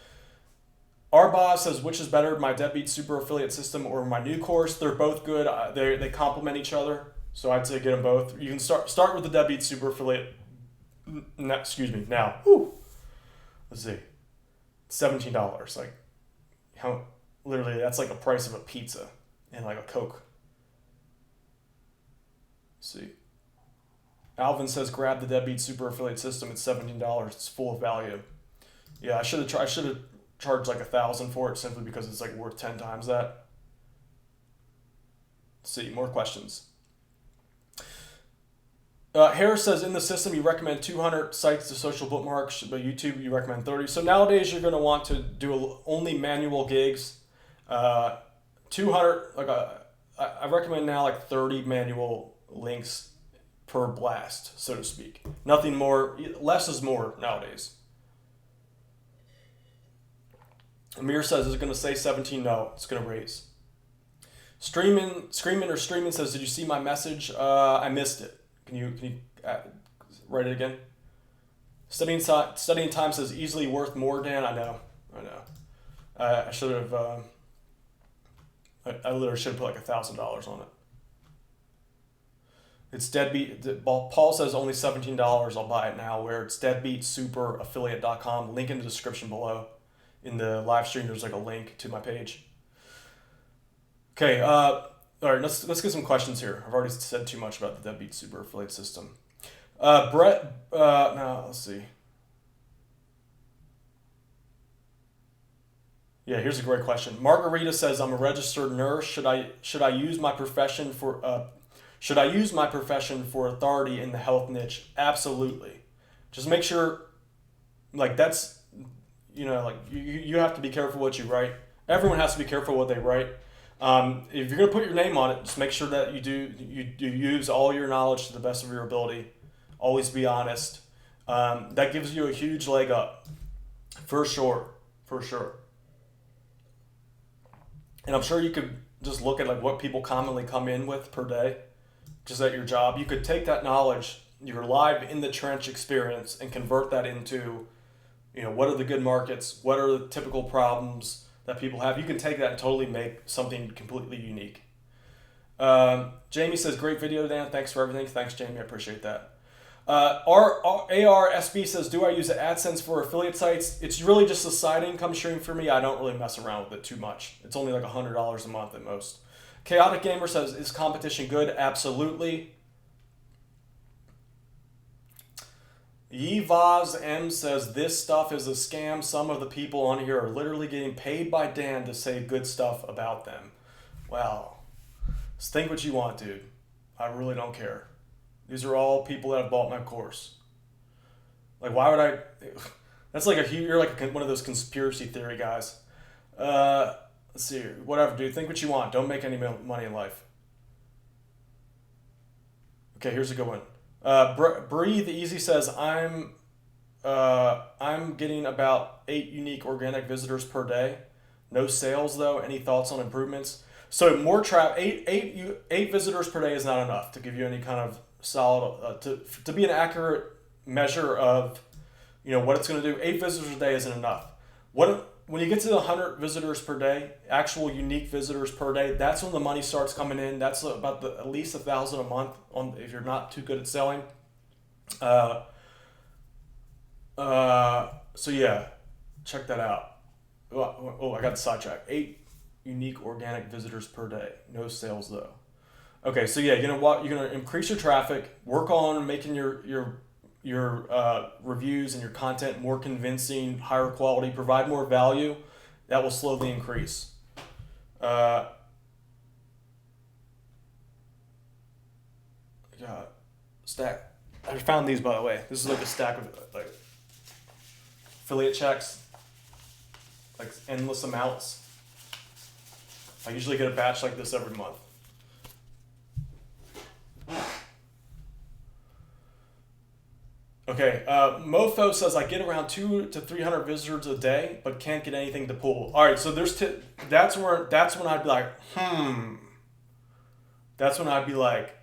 Arbaz says, which is better, my Deadbeat Super Affiliate System or my new course? They're both good. They complement each other. So I'd say get them both. You can start with the Deadbeat Super Affiliate. Now. Whew. Let's see. $17. Like, how? Literally, that's like the price of a pizza and like a Coke. Let's see. Alvin says, grab the Deadbeat Super Affiliate System. It's $17. It's full of value. Yeah, I should have charged like $1,000 for it simply because it's like worth 10 times that. Let's see, more questions. Harris says, in the system, you recommend 200 sites to social bookmarks, but YouTube, you recommend 30. So nowadays, you're going to want to do only manual gigs. 200, I recommend now like 30 manual links per blast, so to speak. Nothing more, less is more nowadays. Amir says, is it going to say 17? No, it's going to raise. Screaming says, did you see my message? I missed it. Can you write it again? Studying time says easily worth more, Dan. I know. I should have. I literally should have put like $1,000 on it. It's Deadbeat. Paul says only $17. I'll buy it now. Where it's deadbeatSuperAffiliate.com. Link in the description below. In the live stream, there's like a link to my page. Okay. All right, let's get some questions here. I've already said too much about the Deadbeat Super Affiliate System. Brett, no, let's see. Yeah, here's a great question. Margarita says, I'm a registered nurse. Should I use my profession for authority in the health niche? Absolutely. Just make sure, like that's, you have to be careful what you write. Everyone has to be careful what they write. If you're going to put your name on it, just make sure that you use all your knowledge to the best of your ability. Always be honest. That gives you a huge leg up. For sure. And I'm sure you could just look at like what people commonly come in with per day, just at your job. You could take that knowledge, your live in the trench experience, and convert that into, what are the good markets? What are the typical problems? that people have. You can take that and totally make something completely unique. Jamie says, great video, Dan. Thanks for everything. Thanks, Jamie. I appreciate that. ARSB says, do I use AdSense for affiliate sites? It's really just a side income stream for me. I don't really mess around with it too much. It's only like $100 a month at most. Chaotic Gamer says, is competition good? Absolutely. Yvaz M says, this stuff is a scam. Some of the people on here are literally getting paid by Dan to say good stuff about them. Well, think what you want, dude. I really don't care. These are all people that have bought my course. Like, why would I? That's like you're like one of those conspiracy theory guys. Let's see here. Whatever, dude. Think what you want. Don't make any money in life. Okay, here's a good one. Breathe Easy says, I'm getting about 8 unique organic visitors per day. No sales though. Any thoughts on improvements? So more eight visitors per day is not enough to give you any kind of solid to be an accurate measure of what it's going to do. 8 visitors a day isn't enough. When you get to the 100 visitors per day, actual unique visitors per day, that's when the money starts coming in. That's about at least $1,000 a month if you're not too good at selling. So yeah, check that out. Oh, I got the sidetrack. 8 unique organic visitors per day. No sales though. Okay, so yeah, you're gonna increase your traffic, work on making your reviews and your content more convincing, higher quality, provide more value. That will slowly increase. Stack. I found these, by the way. This is like a stack of like affiliate checks, like endless amounts. I usually get a batch like this every month. Okay, Mofo says, I get around 200 to 300 visitors a day, but can't get anything to pull. All right, so that's when I'd be like, That's when I'd be like,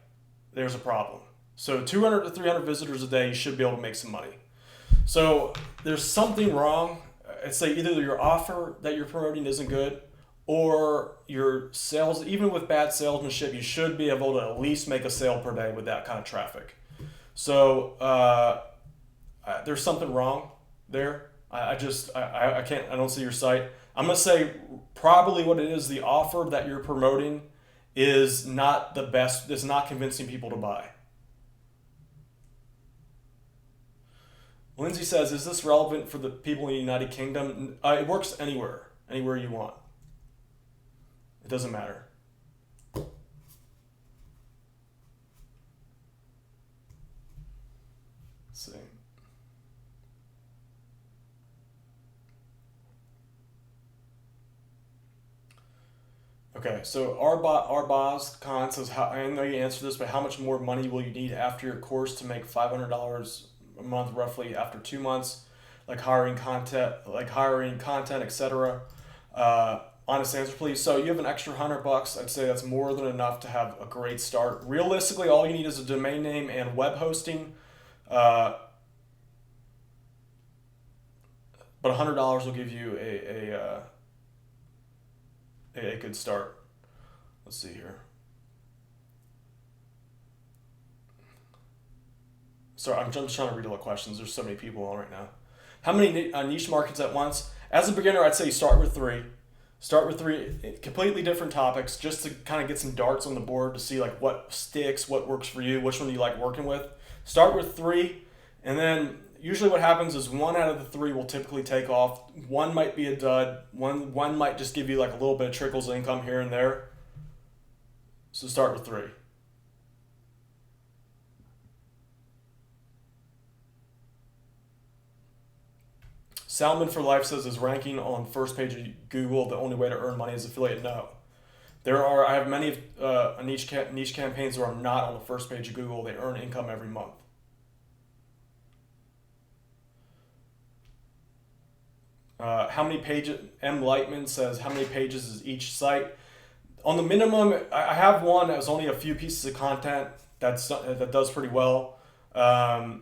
there's a problem. So 200 to 300 visitors a day, you should be able to make some money. So there's something wrong. I'd say either your offer that you're promoting isn't good, or your sales, even with bad salesmanship, you should be able to at least make a sale per day with that kind of traffic. So there's something wrong there. I can't, I don't see your site. I'm going to say probably what it is, the offer that you're promoting is not the best, it's not convincing people to buy. Lindsay says, is this relevant for the people in the United Kingdom? It works anywhere you want. It doesn't matter. Let's see. Okay, so Arbaz Khan says, I know you answered this, but how much more money will you need after your course to make $500 a month roughly after 2 months, like hiring content, etc.? Honest answer, please. So you have an extra $100. I'd say that's more than enough to have a great start. Realistically, all you need is a domain name and web hosting. But $100 will give you a good start. Let's see here. Sorry, I'm just trying to read all the questions. There's so many people on right now. How many niche markets at once? As a beginner, I'd say you start with 3. Start with 3 completely different topics just to kind of get some darts on the board to see like what sticks, what works for you, which one you like working with. Start with 3, and then usually what happens is 1 out of the 3 will typically take off. 1 might be a dud. One might just give you like a little bit of trickles of income here and there. So start with 3. Salmon for Life says, is ranking on first page of Google the only way to earn money as affiliate? No. I have many niche campaigns where I'm not on the first page of Google. They earn income every month. How many pages? M. Lightman says, how many pages is each site? On the minimum, I have one that was only a few pieces of content that does pretty well. But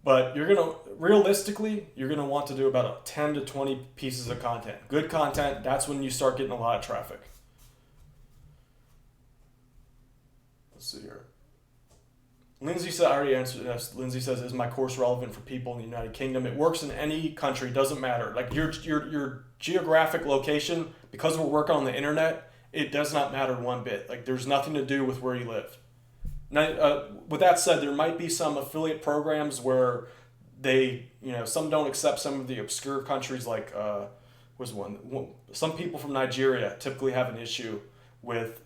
But realistically, you're gonna want to do about 10 to 20 pieces of content. Good content, that's when you start getting a lot of traffic. Let's see here. Lindsay said, I already answered this. Lindsay says, is my course relevant for people in the United Kingdom? It works in any country, doesn't matter. Like your geographic location, because we're working on the internet, it does not matter one bit. Like there's nothing to do with where you live. Now, with that said, there might be some affiliate programs where they, some don't accept some of the obscure countries like, was one? Some people from Nigeria typically have an issue with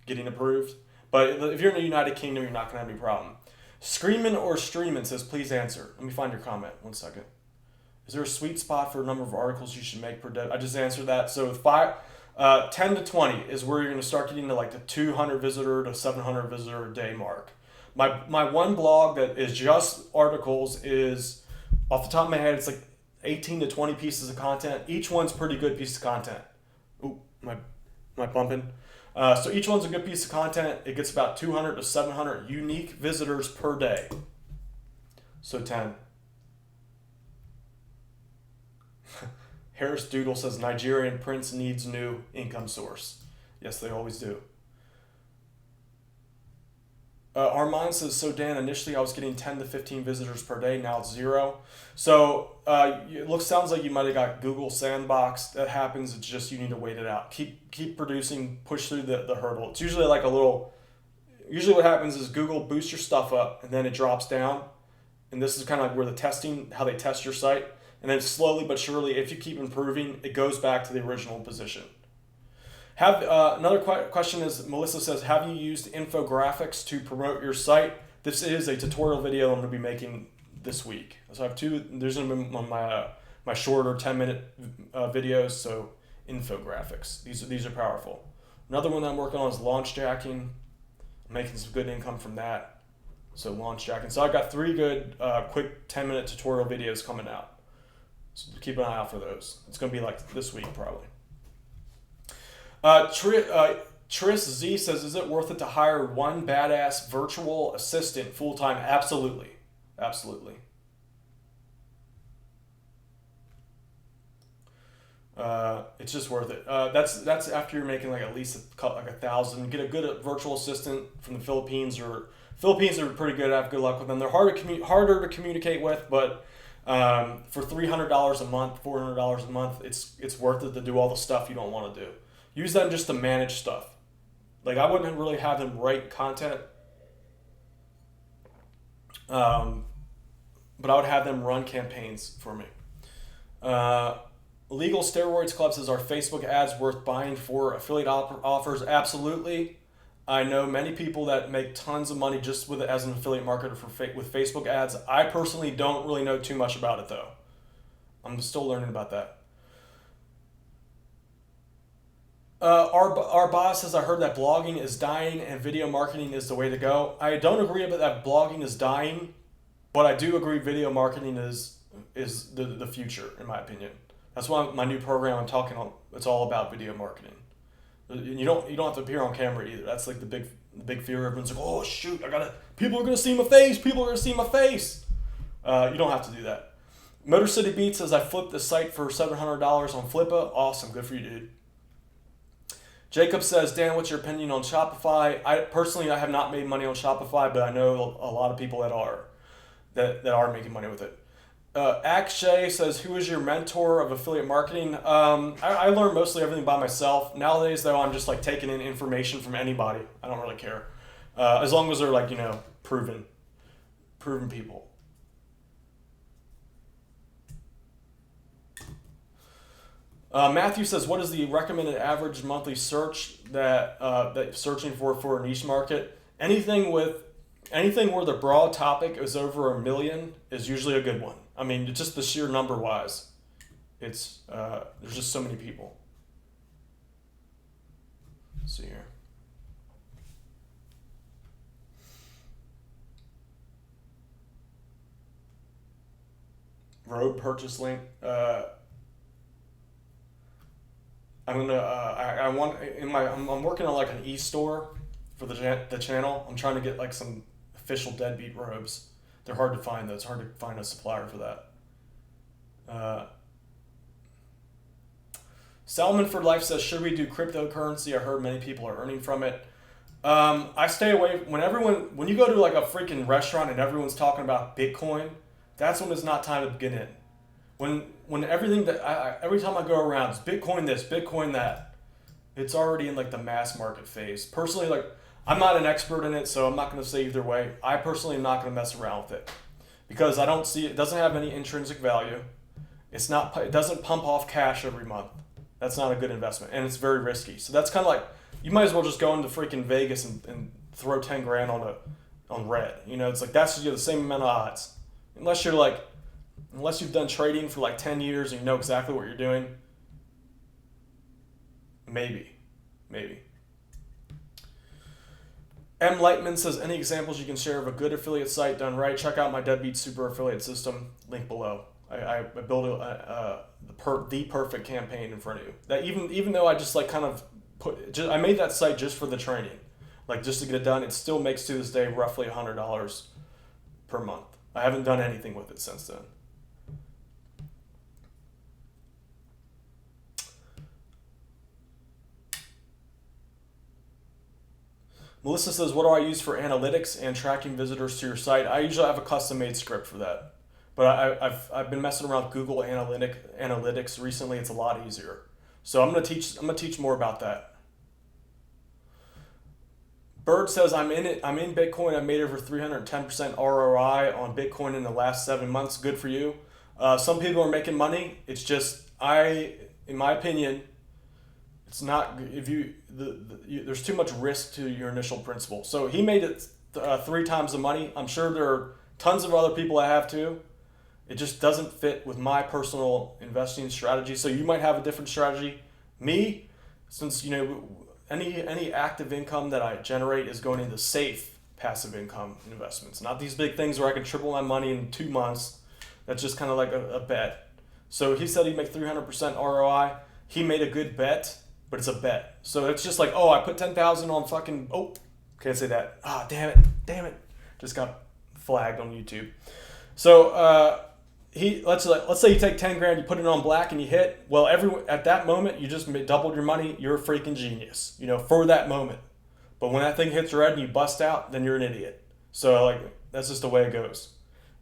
getting approved. But if you're in the United Kingdom, you're not going to have any problem. Screamin' or Streamin' says, please answer. Let me find your comment. 1 second. Is there a sweet spot for a number of articles you should make per day? I just answered that. So 10 to 20 is where you're going to start getting to like the 200 visitor to 700 visitor a day mark. My one blog that is just articles is, off the top of my head, it's like 18 to 20 pieces of content. Each one's pretty good piece of content. Ooh, am I bumping? So each one's a good piece of content. It gets about 200 to 700 unique visitors per day. So 10. Harris Doodle says Nigerian prince needs new income source. Yes, they always do. Armand says, so Dan, initially I was getting 10 to 15 visitors per day. Now it's 0. So sounds like you might have got Google Sandbox. That happens. It's just you need to wait it out. Keep producing. Push through the hurdle. It's usually like usually what happens is Google boosts your stuff up and then it drops down. And this is kind of like where how they test your site. And then slowly but surely, if you keep improving, it goes back to the original position. Another question is, Melissa says, have you used infographics to promote your site? This is a tutorial video I'm going to be making this week. So I have two. There's going to be my shorter 10-minute videos. So infographics. These are powerful. Another one that I'm working on is launch jacking. I'm making some good income from that. So launch jacking. So I've got 3 good quick 10-minute tutorial videos coming out. So keep an eye out for those. It's going to be like this week probably. Tris Z says, is it worth it to hire one badass virtual assistant full-time? Absolutely. Absolutely. It's just worth it. That's after you're making like at least like 1,000. Get a good virtual assistant from the Philippines Philippines are pretty good. I have good luck with them. They're harder to communicate with, but for $300 a month, $400 a month, it's worth it to do all the stuff you don't want to do. Use them just to manage stuff. Like I wouldn't really have them write content, but I would have them run campaigns for me. Legal Steroids Club says, are Facebook ads worth buying for affiliate offers? Absolutely. I know many people that make tons of money just with it as an affiliate marketer with Facebook ads. I personally don't really know too much about it though. I'm still learning about that. Our boss says, I heard that blogging is dying and video marketing is the way to go. I don't agree about that blogging is dying, but I do agree video marketing is the future, in my opinion. That's why my new program I'm talking on, it's all about video marketing. You don't have to appear on camera either. That's like the big fear. Everyone's like, oh shoot, people are gonna see my face. People are gonna see my face. You don't have to do that. Motor City Beat says, I flipped the site for $700 on Flippa. Awesome, good for you, dude. Jacob says, Dan, what's your opinion on Shopify? I have not made money on Shopify, but I know a lot of people that are making money with it. Akshay says, who is your mentor of affiliate marketing? I learn mostly everything by myself. Nowadays, though, I'm just like taking in information from anybody. I don't really care. As long as they're like, proven people. Matthew says, what is the recommended average monthly search that searching for a niche market? Anything where the broad topic is over 1 million is usually a good one. I mean, just the sheer number wise, there's just so many people. Let's see here. Road purchase link. I'm working on like an e-store for the channel. I'm trying to get like some official Deadbeat robes. They're hard to find though. It's hard to find a supplier for that. Salmon for Life says, should we do cryptocurrency? I heard many people are earning from it. I stay away when you go to like a freaking restaurant and everyone's talking about Bitcoin, that's when it's not time to get in. When everything that every time I go around, it's Bitcoin this, Bitcoin that. It's already in like the mass market phase. Personally, like I'm not an expert in it, so I'm not going to say either way. I personally am not going to mess around with it because I don't see it doesn't have any intrinsic value. It doesn't pump off cash every month. That's not a good investment, and it's very risky. So that's kind of like you might as well just go into freaking Vegas and throw 10 grand on red. You know, it's like that's the same amount of odds. Unless you've done trading for like 10 years and you know exactly what you're doing. Maybe. M. Lightman says, any examples you can share of a good affiliate site done right? Check out my Deadbeat Super Affiliate System. Link below. I built the perfect campaign in front of you. That even though I just like kind of I made that site just for the training, like just to get it done. It still makes to this day roughly $100 per month. I haven't done anything with it since then. Melissa says, what do I use for analytics and tracking visitors to your site? I usually have a custom-made script for that. But I've been messing around with Google Analytics recently. It's a lot easier. So I'm gonna teach more about that. Bird says, I'm in Bitcoin. I made over 310% ROI on Bitcoin in the last 7 months. Good for you. Some people are making money. It's just in my opinion, it's not there's too much risk to your initial principal. So he made it 3 times the money. I'm sure there are tons of other people that have too. It just doesn't fit with my personal investing strategy. So you might have a different strategy. Me, since any active income that I generate is going into safe passive income investments, not these big things where I can triple my money in 2 months. That's just kind of like a bet. So he said he'd make 300% ROI. He made a good bet, but it's a bet. So it's just like, oh, I put 10,000 on fucking, oh, can't say that. Ah, damn it. Just got flagged on YouTube. So let's say you take 10 grand, you put it on black and you hit. Well, at that moment, you just doubled your money. You're a freaking genius, for that moment. But when that thing hits red and you bust out, then you're an idiot. So that's just the way it goes.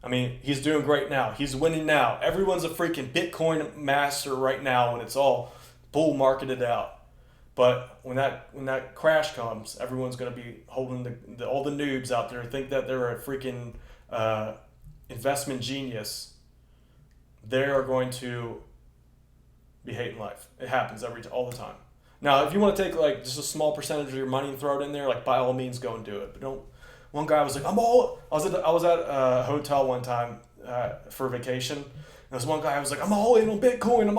I mean, he's doing great now. He's winning now. Everyone's a freaking Bitcoin master right now when it's all bull marketed out. But when that crash comes, everyone's going to be holding all the noobs out there think that they're a freaking investment genius. They are going to be hating life. It happens all the time. Now, if you want to take just a small percentage of your money and throw it in there, by all means, go and do it. But don't. One guy was like, I was at a hotel one time for vacation. And this one guy was like, I'm all in on Bitcoin.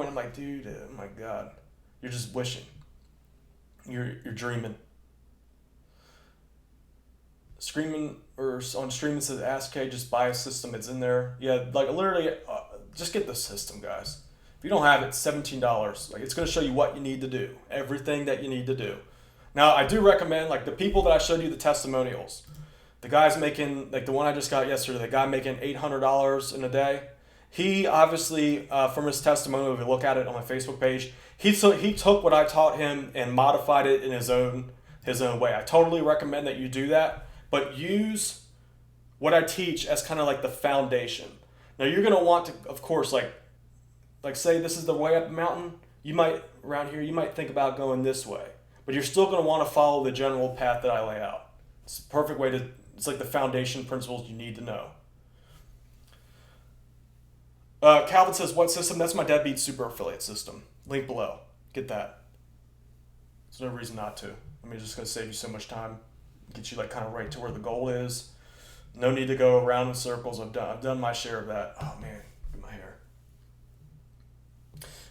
I'm like, dude, oh my God. You're just wishing. You're dreaming. Screaming on streaming says, Ask K, just buy a system. It's in there. Yeah, literally, just get the system, guys. If you don't have it, it's $17. It's going to show you what you need to do. Everything that you need to do. Now, I do recommend, the people that I showed you the testimonials. The guy's making, the one I just got yesterday, the guy making $800 in a day. He obviously, from his testimonial, if you look at it on my Facebook page, he took what I taught him and modified it in his own way. I totally recommend that you do that, but use what I teach as kind of the foundation. Now, you're going to want to, of course, say this is the way up the mountain. Around here, you might think about going this way. But you're still going to want to follow the general path that I lay out. It's a perfect way it's the foundation principles you need to know. Calvin says, what system? That's my Deadbeat Super Affiliate System. Link below. Get that. There's no reason not to. Just going to save you so much time. Get you kind of right to where the goal is. No need to go around in circles. I've done my share of that. Oh man, look at my hair.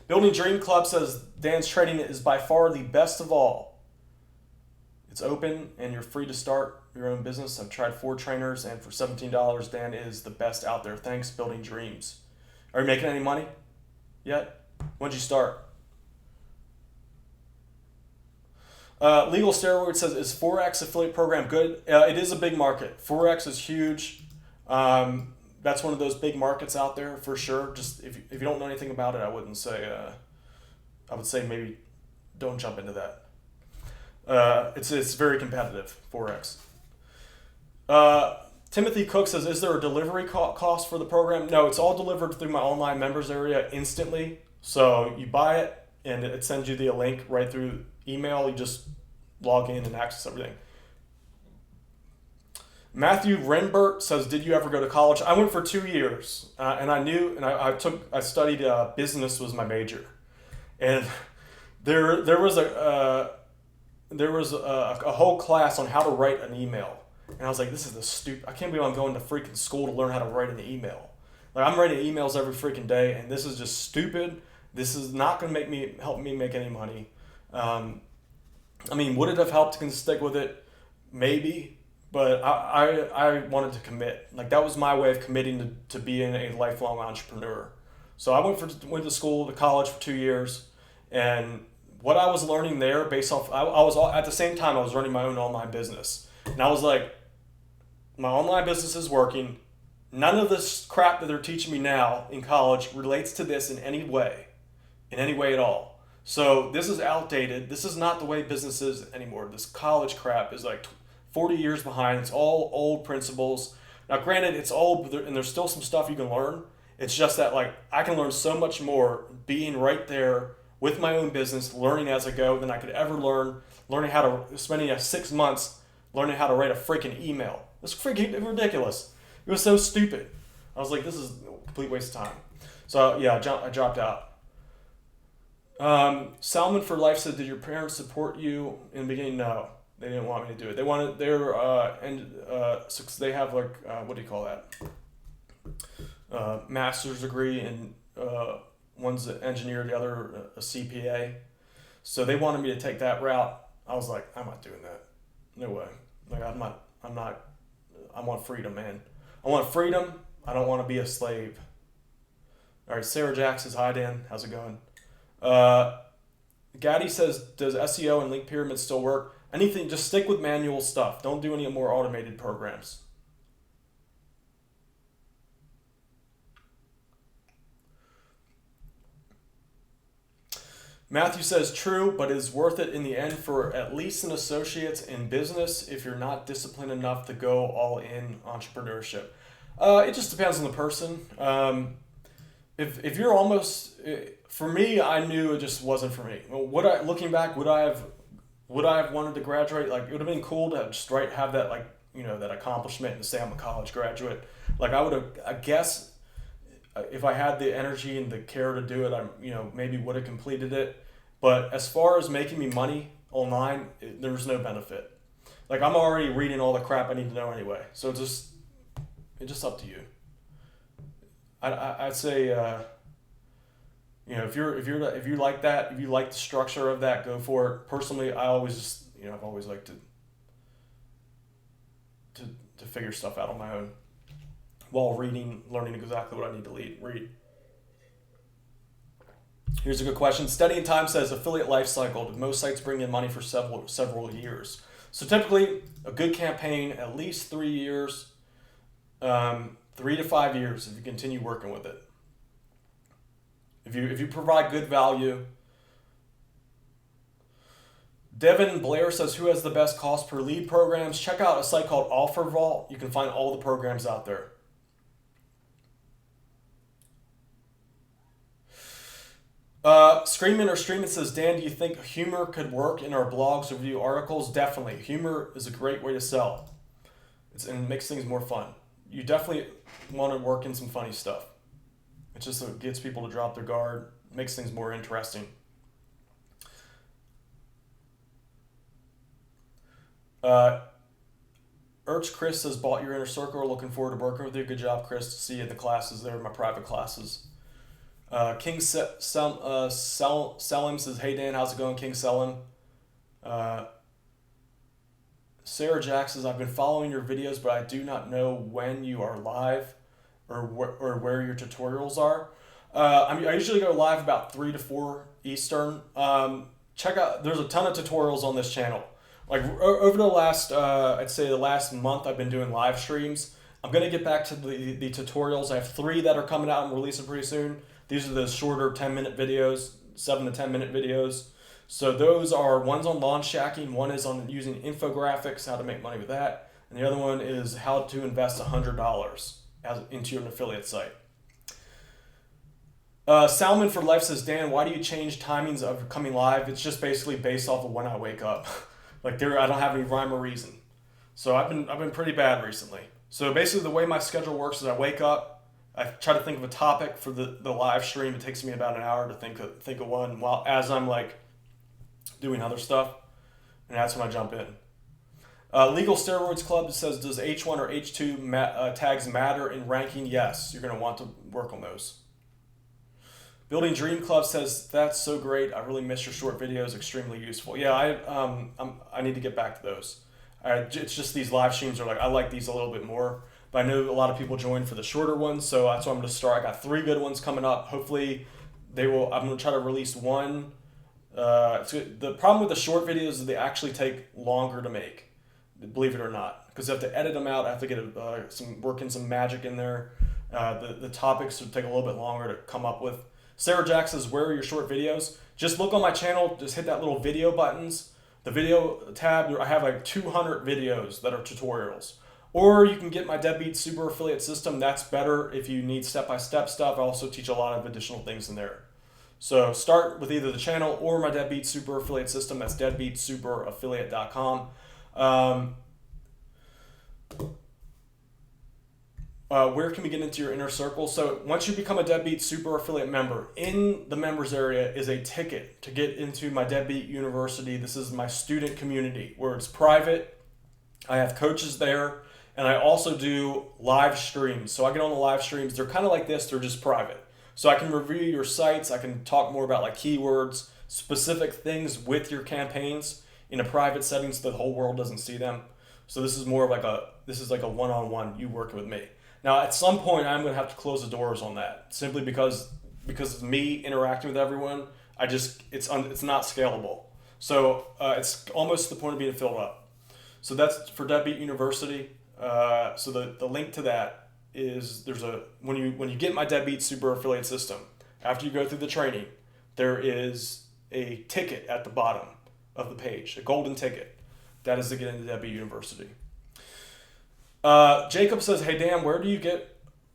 Building Dream Club says, Dan's trading is by far the best of all. It's open and you're free to start your own business. I've tried 4 trainers and for $17, Dan is the best out there. Thanks, Building Dreams. Are you making any money yet? When'd you start? Legal Steroid says, is Forex affiliate program good? It is a big market. Forex is huge. That's one of those big markets out there for sure. Just if you don't know anything about it, I wouldn't say. I would say maybe don't jump into that. It's very competitive, Forex. Timothy Cook says, is there a delivery cost for the program? No, it's all delivered through my online members area instantly. So you buy it and it sends you the link right through email. You just log in and access everything. Matthew Renbert says, did you ever go to college? I went for 2 years, and I studied business was my major, and there was a whole class on how to write an email, and I was like, this is the stupid. I can't believe I'm going to freaking school to learn how to write an email. Like, I'm writing emails every freaking day, and this is just stupid. This is not going to help me make any money. I mean, would it have helped to stick with it? Maybe. But I wanted to commit. Like, that was my way of committing to being a lifelong entrepreneur. So I went to school, to college for 2 years, and what I was learning there based off, I was at the same time I was running my own online business. And I was like, my online business is working. None of this crap that they're teaching me now in college relates to this in any way at all. So this is outdated. This is not the way business is anymore. This college crap is like 40 years behind. It's all old principles. Now, granted, it's old, and there's still some stuff you can learn. It's just that, like, I can learn so much more being right there with my own business, learning as I go, than I could ever spending 6 months learning how to write a freaking email. It's freaking ridiculous. It was so stupid. I was like, this is a complete waste of time. So, yeah, I dropped out. Salmon for Life said, did your parents support you in the beginning? No. They didn't want me to do it. They wanted they have like what do you call that? Master's degree, and one's an engineer, the other a CPA. So they wanted me to take that route. I was like, I'm not doing that. No way. Like, I'm not. I want freedom, man. I want freedom. I don't want to be a slave. All right, Sarah Jack says, hi, Dan. How's it going? Gaddy says, does SEO and link pyramids still work? Anything, just stick with manual stuff. Don't do any more automated programs. Matthew says, true, but is worth it in the end for at least an associate's in business if you're not disciplined enough to go all in entrepreneurship. It just depends on the person. If you're almost, for me, I knew it just wasn't for me. Looking back, would I have wanted to graduate? Like, it would have been cool to just have that, like, that accomplishment and say I'm a college graduate. Like, I guess if I had the energy and the care to do it, I maybe would have completed it. But as far as making me money online, there's no benefit. Like, I'm already reading all the crap I need to know anyway. So it's just up to you. I'd say if you like that, if you like the structure of that, go for it. Personally, I've always liked to figure stuff out on my own while learning exactly what I need to read. Here's a good question. Studying Time says, affiliate life cycle. Did most sites bring in money for several years? So typically, a good campaign, at least 3 years, 3 to 5 years if you continue working with it. If you provide good value. Devin Blair says, who has the best cost per lead programs? Check out a site called Offer Vault. You can find all the programs out there. Screamin' or Streamin' says, Dan, do you think humor could work in our blogs or review articles? Definitely. Humor is a great way to sell. And it makes things more fun. You definitely want to work in some funny stuff. It just gets people to drop their guard, makes things more interesting. Chris says, bought your inner circle. Looking forward to working with you. Good job, Chris. See you in the classes there, my private classes. King Selim says, hey Dan, how's it going, King Selim? Sarah Jack says, I've been following your videos, but I do not know when you are live or where your tutorials are. I usually go live about 3 to 4 Eastern. Check out, there's a ton of tutorials on this channel. Like over the last, I'd say the last month, I've been doing live streams. I'm going to get back to the tutorials. I have 3 that are coming out and releasing pretty soon. These are the shorter 10-minute videos, 7 to 10-minute videos. So those are, one's on lawn shacking, one is on using infographics, how to make money with that, and the other one is how to invest $100 into an affiliate site. Salmon for Life says, Dan, why do you change timings of coming live? It's just basically based off of when I wake up. I don't have any rhyme or reason. So I've been pretty bad recently. So basically the way my schedule works is I wake up, I try to think of a topic for the live stream. It takes me about an hour to think of one while as I'm doing other stuff, and that's when I jump in. Legal Steroids Club says, does H1 or H2 tags matter in ranking? Yes, you're going to want to work on those. Building Dream Club says, that's so great. I really miss your short videos. Extremely useful. Yeah, I need to get back to those. It's just these live streams are I like these a little bit more. But I know a lot of people join for the shorter ones, so that's what I'm going to start. I got 3 good ones coming up. Hopefully, I'm going to try to release one. The problem with the short videos is they actually take longer to make, believe it or not, because I have to edit them out. I have to get some magic in there. The topics would take a little bit longer to come up with. Sarah Jack says, where are your short videos? Just look on my channel. Just hit that little video buttons. The video tab, I have 200 videos that are tutorials. Or you can get my Deadbeat Super Affiliate System. That's better if you need step-by-step stuff. I also teach a lot of additional things in there. So start with either the channel or my Deadbeat Super Affiliate System. That's deadbeatsuperaffiliate.com. Where can we get into your inner circle? So once you become a Deadbeat Super Affiliate member, in the members area is a ticket to get into my Deadbeat University. This is my student community where it's private. I have coaches there, and I also do live streams. So I get on the live streams. They're kind of like this. They're just private. So I can review your sites. I can talk more about keywords, specific things with your campaigns in a private setting so the whole world doesn't see them. So this is more of a one-on-one, you working with me. Now, at some point, I'm going to have to close the doors on that simply because it's me interacting with everyone. It's not scalable. So it's almost to the point of being filled up. So that's for Deadbeat University. So the link to that is when you get my Deadbeat Super Affiliate System, after you go through the training, there is a ticket at the bottom of the page, a golden ticket. That is to get into Deadbeat University. Jacob says, hey Dan, where do you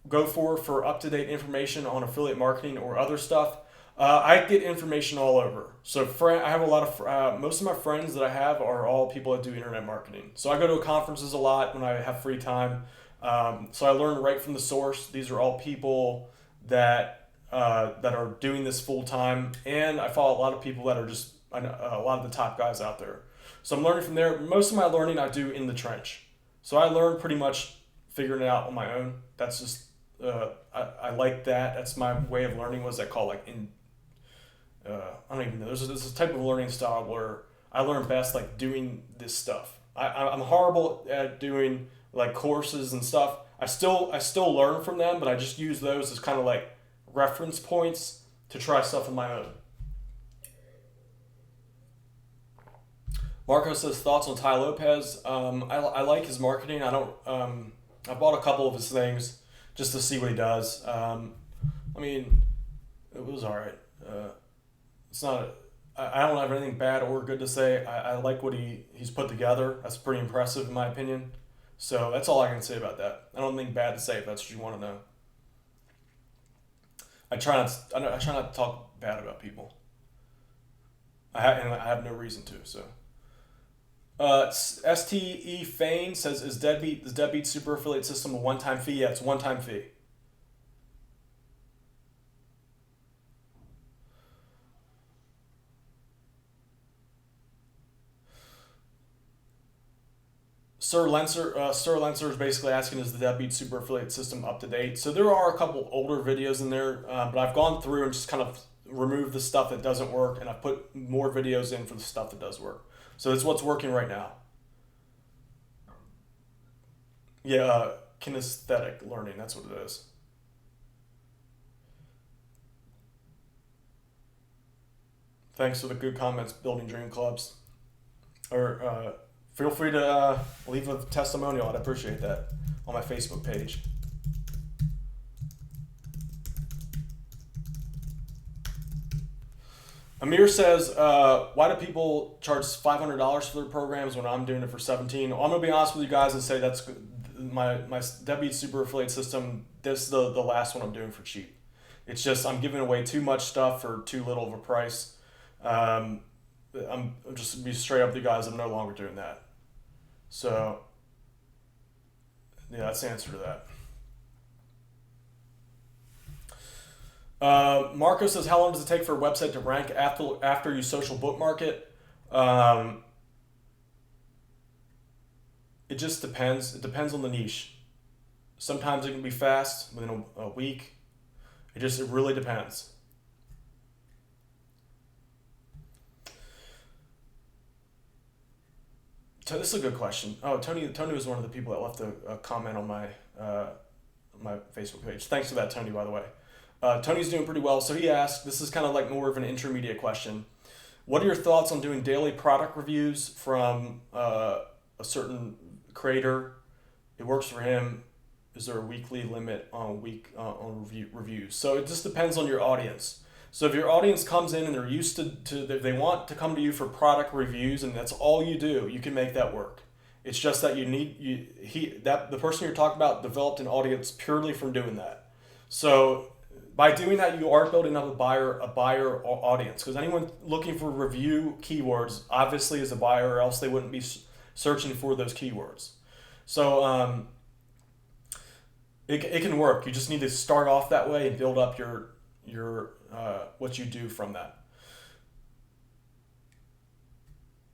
go for up-to-date information on affiliate marketing or other stuff? I get information all over. So I have a lot of, most of my friends that I have are all people that do internet marketing. So I go to conferences a lot when I have free time. So I learn right from the source. These are all people that are doing this full time. And I follow a lot of people that are just a lot of the top guys out there. So I'm learning from there. Most of my learning I do in the trench. So I learn pretty much figuring it out on my own. That's just, I like that. That's my way of learning. What is that called? I don't even know. There's a type of learning style where I learn best doing this stuff. I'm horrible at doing courses and stuff. I still learn from them, but I just use those as kind of reference points to try stuff on my own. Marco says, thoughts on Tai Lopez. I like his marketing. I bought a couple of his things just to see what he does. It was all right. I don't have anything bad or good to say. I like what he's put together. That's pretty impressive in my opinion. So that's all I can say about that. I don't think bad to say if that's what you want to know. I try not to talk bad about people. I have no reason to. So. STE Fane says, is Deadbeat Super Affiliate System a one-time fee? Yeah, it's a one-time fee. Sir Lenser is basically asking, is the Deadbeat Super Affiliate System up to date? So there are a couple older videos in there, but I've gone through and just kind of removed the stuff that doesn't work, and I've put more videos in for the stuff that does work. So that's what's working right now. Yeah, kinesthetic learning, that's what it is. Thanks for the good comments, Building Dream Clubs. Or feel free to leave a testimonial. I'd appreciate that. on my Facebook page. Amir says, why do people charge $500 for their programs when I'm doing it for $17? Well, I'm going to be honest with you guys and say that's my Deadbeat Super Affiliate System. This is the last one I'm doing for cheap. It's just I'm giving away too much stuff for too little of a price. I'm just to be straight up with you guys, I'm no longer doing that. So, yeah, that's the answer to that. Marco says, how long does it take for a website to rank after you social bookmark it? It just depends. It depends on the niche. Sometimes it can be fast, within a week. It really depends. This is a good question. Oh, Tony was one of the people that left a comment on my Facebook page. Thanks for that, Tony, by the way. Tony's doing pretty well. So he asked, this is kind of like more of an intermediate question. What are your thoughts on doing daily product reviews from a certain creator? It works for him. Is there a weekly limit on reviews? So it just depends on your audience. So if your audience comes in and they're used to they want to come to you for product reviews and that's all you do, you can make that work. It's just that the person you're talking about developed an audience purely from doing that. So by doing that, you are building up a buyer audience, because anyone looking for review keywords obviously is a buyer, or else they wouldn't be searching for those keywords. So it can work. You just need to start off that way and build up your what you do from that.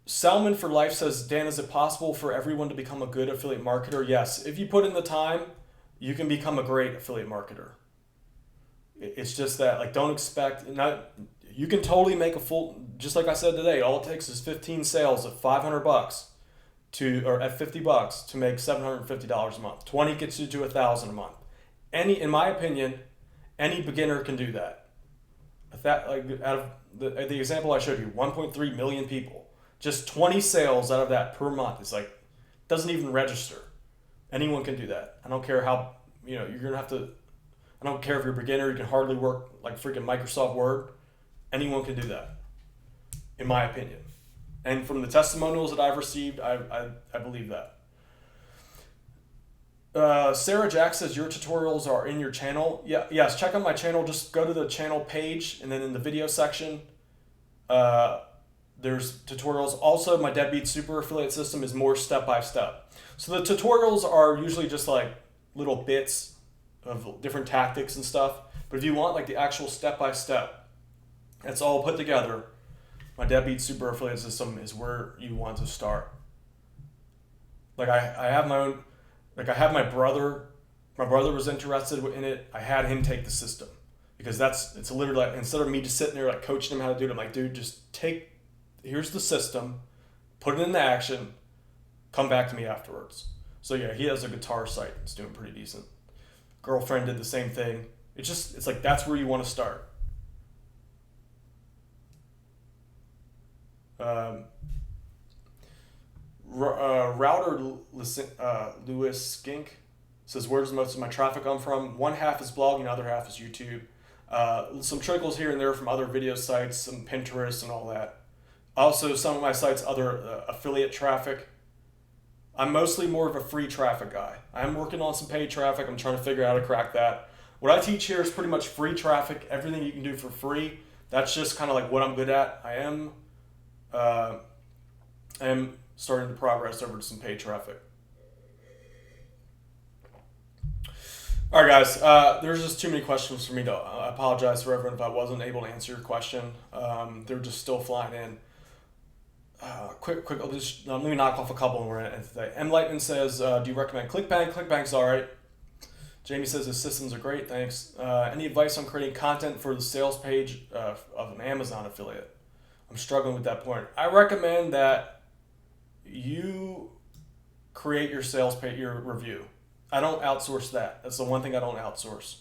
Salmon for Life says, Dan, is it possible for everyone to become a good affiliate marketer? Yes. If you put in the time, you can become a great affiliate marketer. It's just that, like, don't expect, you can totally make a full, just like I said today, all it takes is 15 sales at $500 or at $50 to make $750 a month. 20 gets you to $1,000 a month. In my opinion, any beginner can do that. Out of the example I showed you, 1.3 million people, just 20 sales out of that per month. It's like, doesn't even register. Anyone can do that. I don't care how, you're going to have to, I don't care if you're a beginner, you can hardly work like freaking Microsoft Word. Anyone can do that, in my opinion. And from the testimonials that I've received, I believe that. Sarah Jack says, your tutorials are in your channel. Yes, check out my channel. Just go to the channel page, and then in the video section, there's tutorials. Also, my Deadbeat Super Affiliate System is more step-by-step. So the tutorials are usually just like little bits of different tactics and stuff. But if you want like the actual step-by-step, it's all put together. My Deadbeat Super Affiliate System is where you want to start. Like I have my own, like I have my brother was interested in it. I had him take the system because it's literally like, instead of me just sitting there like coaching him how to do it, I'm like, dude, just here's the system, put it into action, come back to me afterwards. So yeah, he has a guitar site. It's doing pretty decent. Girlfriend did the same thing. It's like, that's where you want to start. Router Lewis Skink says, where does most of my traffic come from? One half is blogging, the other half is YouTube. Some trickles here and there from other video sites, some Pinterest and all that. Also, some of my sites, other affiliate traffic. I'm mostly more of a free traffic guy. I'm working on some paid traffic. I'm trying to figure out how to crack that. What I teach here is pretty much free traffic, everything you can do for free. That's just kind of like what I'm good at. I am starting to progress over to some paid traffic. All right, guys. There's just too many questions for me to. I apologize for everyone if I wasn't able to answer your question. They're just still flying in. Quick. Let me knock off a couple and we're going to end today. M. Lightman says, do you recommend ClickBank? ClickBank's all right. Jamie says his systems are great. Thanks. Any advice on creating content for the sales page of an Amazon affiliate? I'm struggling with that point. I recommend that you create your sales page, your review. I don't outsource that. That's the one thing I don't outsource.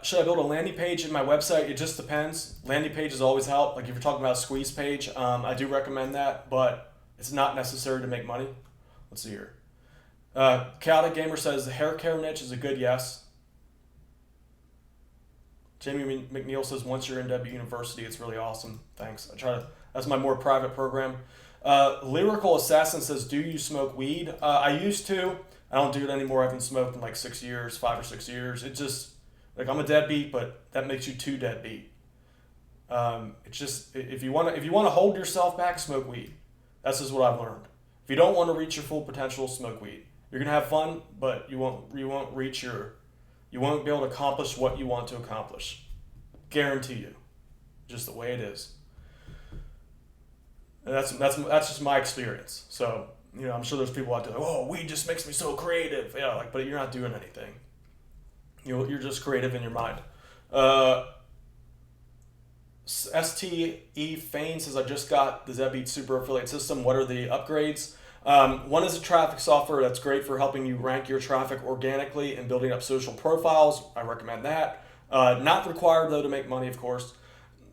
Should I build a landing page in my website? It just depends. Landing pages always help. Like if you're talking about a squeeze page, I do recommend that, but it's not necessary to make money. Let's see here. Chaotic Gamer says the hair care niche is a good yes. Jamie McNeil says once you're in W University, it's really awesome. Thanks. That's my more private program. Lyrical Assassin says, do you smoke weed? I used to. I don't do it anymore. I haven't smoked in like 6 years, 5 or 6 years. It just, like, I'm a deadbeat, but that makes you too deadbeat. It's just, if you want to hold yourself back, smoke weed. That's just what I've learned. If you don't want to reach your full potential, smoke weed. You're gonna have fun, but you won't be able to accomplish what you want to accomplish. Guarantee you. Just the way it is. And that's just my experience. So, I'm sure there's people out there like, oh, weed just makes me so creative. Yeah, but you're not doing anything. You're just creative in your mind. STE Fane says, I just got the ZBeat Super Affiliate System. What are the upgrades? One is a traffic software that's great for helping you rank your traffic organically and building up social profiles. I recommend that. Not required, though, to make money, of course.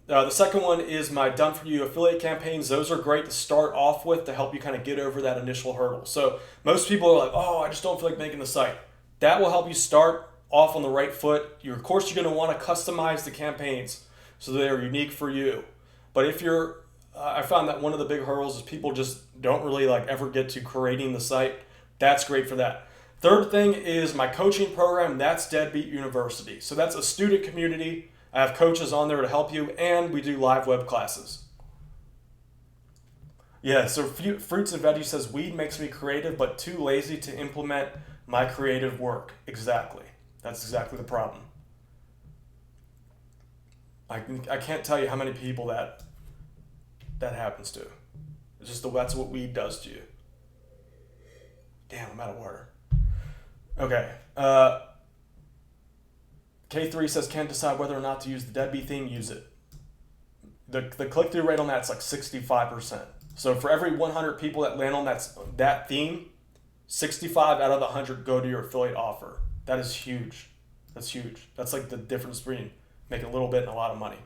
The second one is my Done For You affiliate campaigns. Those are great to start off with to help you kind of get over that initial hurdle. So most people are like, oh, I just don't feel like making the site. That will help you start off on the right foot. Of course, you're going to want to customize the campaigns so they are unique for you. But if you're I found that one of the big hurdles is people just don't really ever get to creating the site. That's great for that. Third thing is my coaching program. That's Deadbeat University. So that's a student community. I have coaches on there to help you, and we do live web classes. Yeah, so Fruits and Veggie says, weed makes me creative, but too lazy to implement my creative work. Exactly. That's exactly the problem. I can't tell you how many people that happens to. It's just that's what weed does to you. Damn, I'm out of water. Okay. K3 says, can't decide whether or not to use the Deadbeat theme, use it. The click-through rate on that's like 65%. So for every 100 people that land on that theme, 65 out of the 100 go to your affiliate offer. That is huge. That's huge. That's like the difference between making a little bit and a lot of money.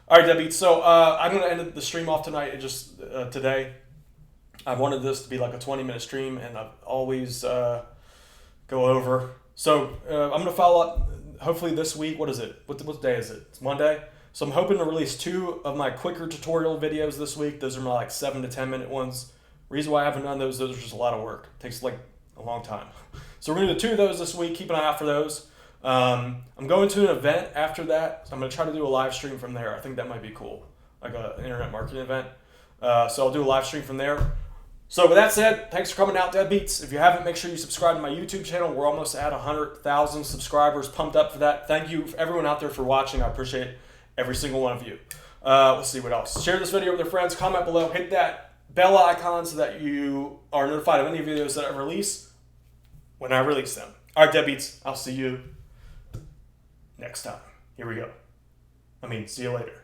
All right, Deadbeat. So I'm going to end the stream off tonight. Today. I wanted this to be like a 20-minute stream, and I always go over. So I'm going to follow up hopefully this week. What is it? What day is it? It's Monday. So I'm hoping to release 2 of my quicker tutorial videos this week. Those are my 7 to 10 minute ones. Reason why I haven't done those are just a lot of work. It takes a long time. So we're going to do 2 of those this week. Keep an eye out for those. I'm going to an event after that. So I'm going to try to do a live stream from there. I think that might be cool. Like an internet marketing event. So I'll do a live stream from there. So with that said, thanks for coming out, Deadbeats. If you haven't, make sure you subscribe to my YouTube channel. We're almost at 100,000 subscribers. Pumped up for that. Thank you everyone out there for watching. I appreciate every single one of you. Let's see what else. Share this video with your friends. Comment below. Hit that bell icon so that you are notified of any videos that I release when I release them. All right, Deadbeats. I'll see you next time. Here we go. See you later.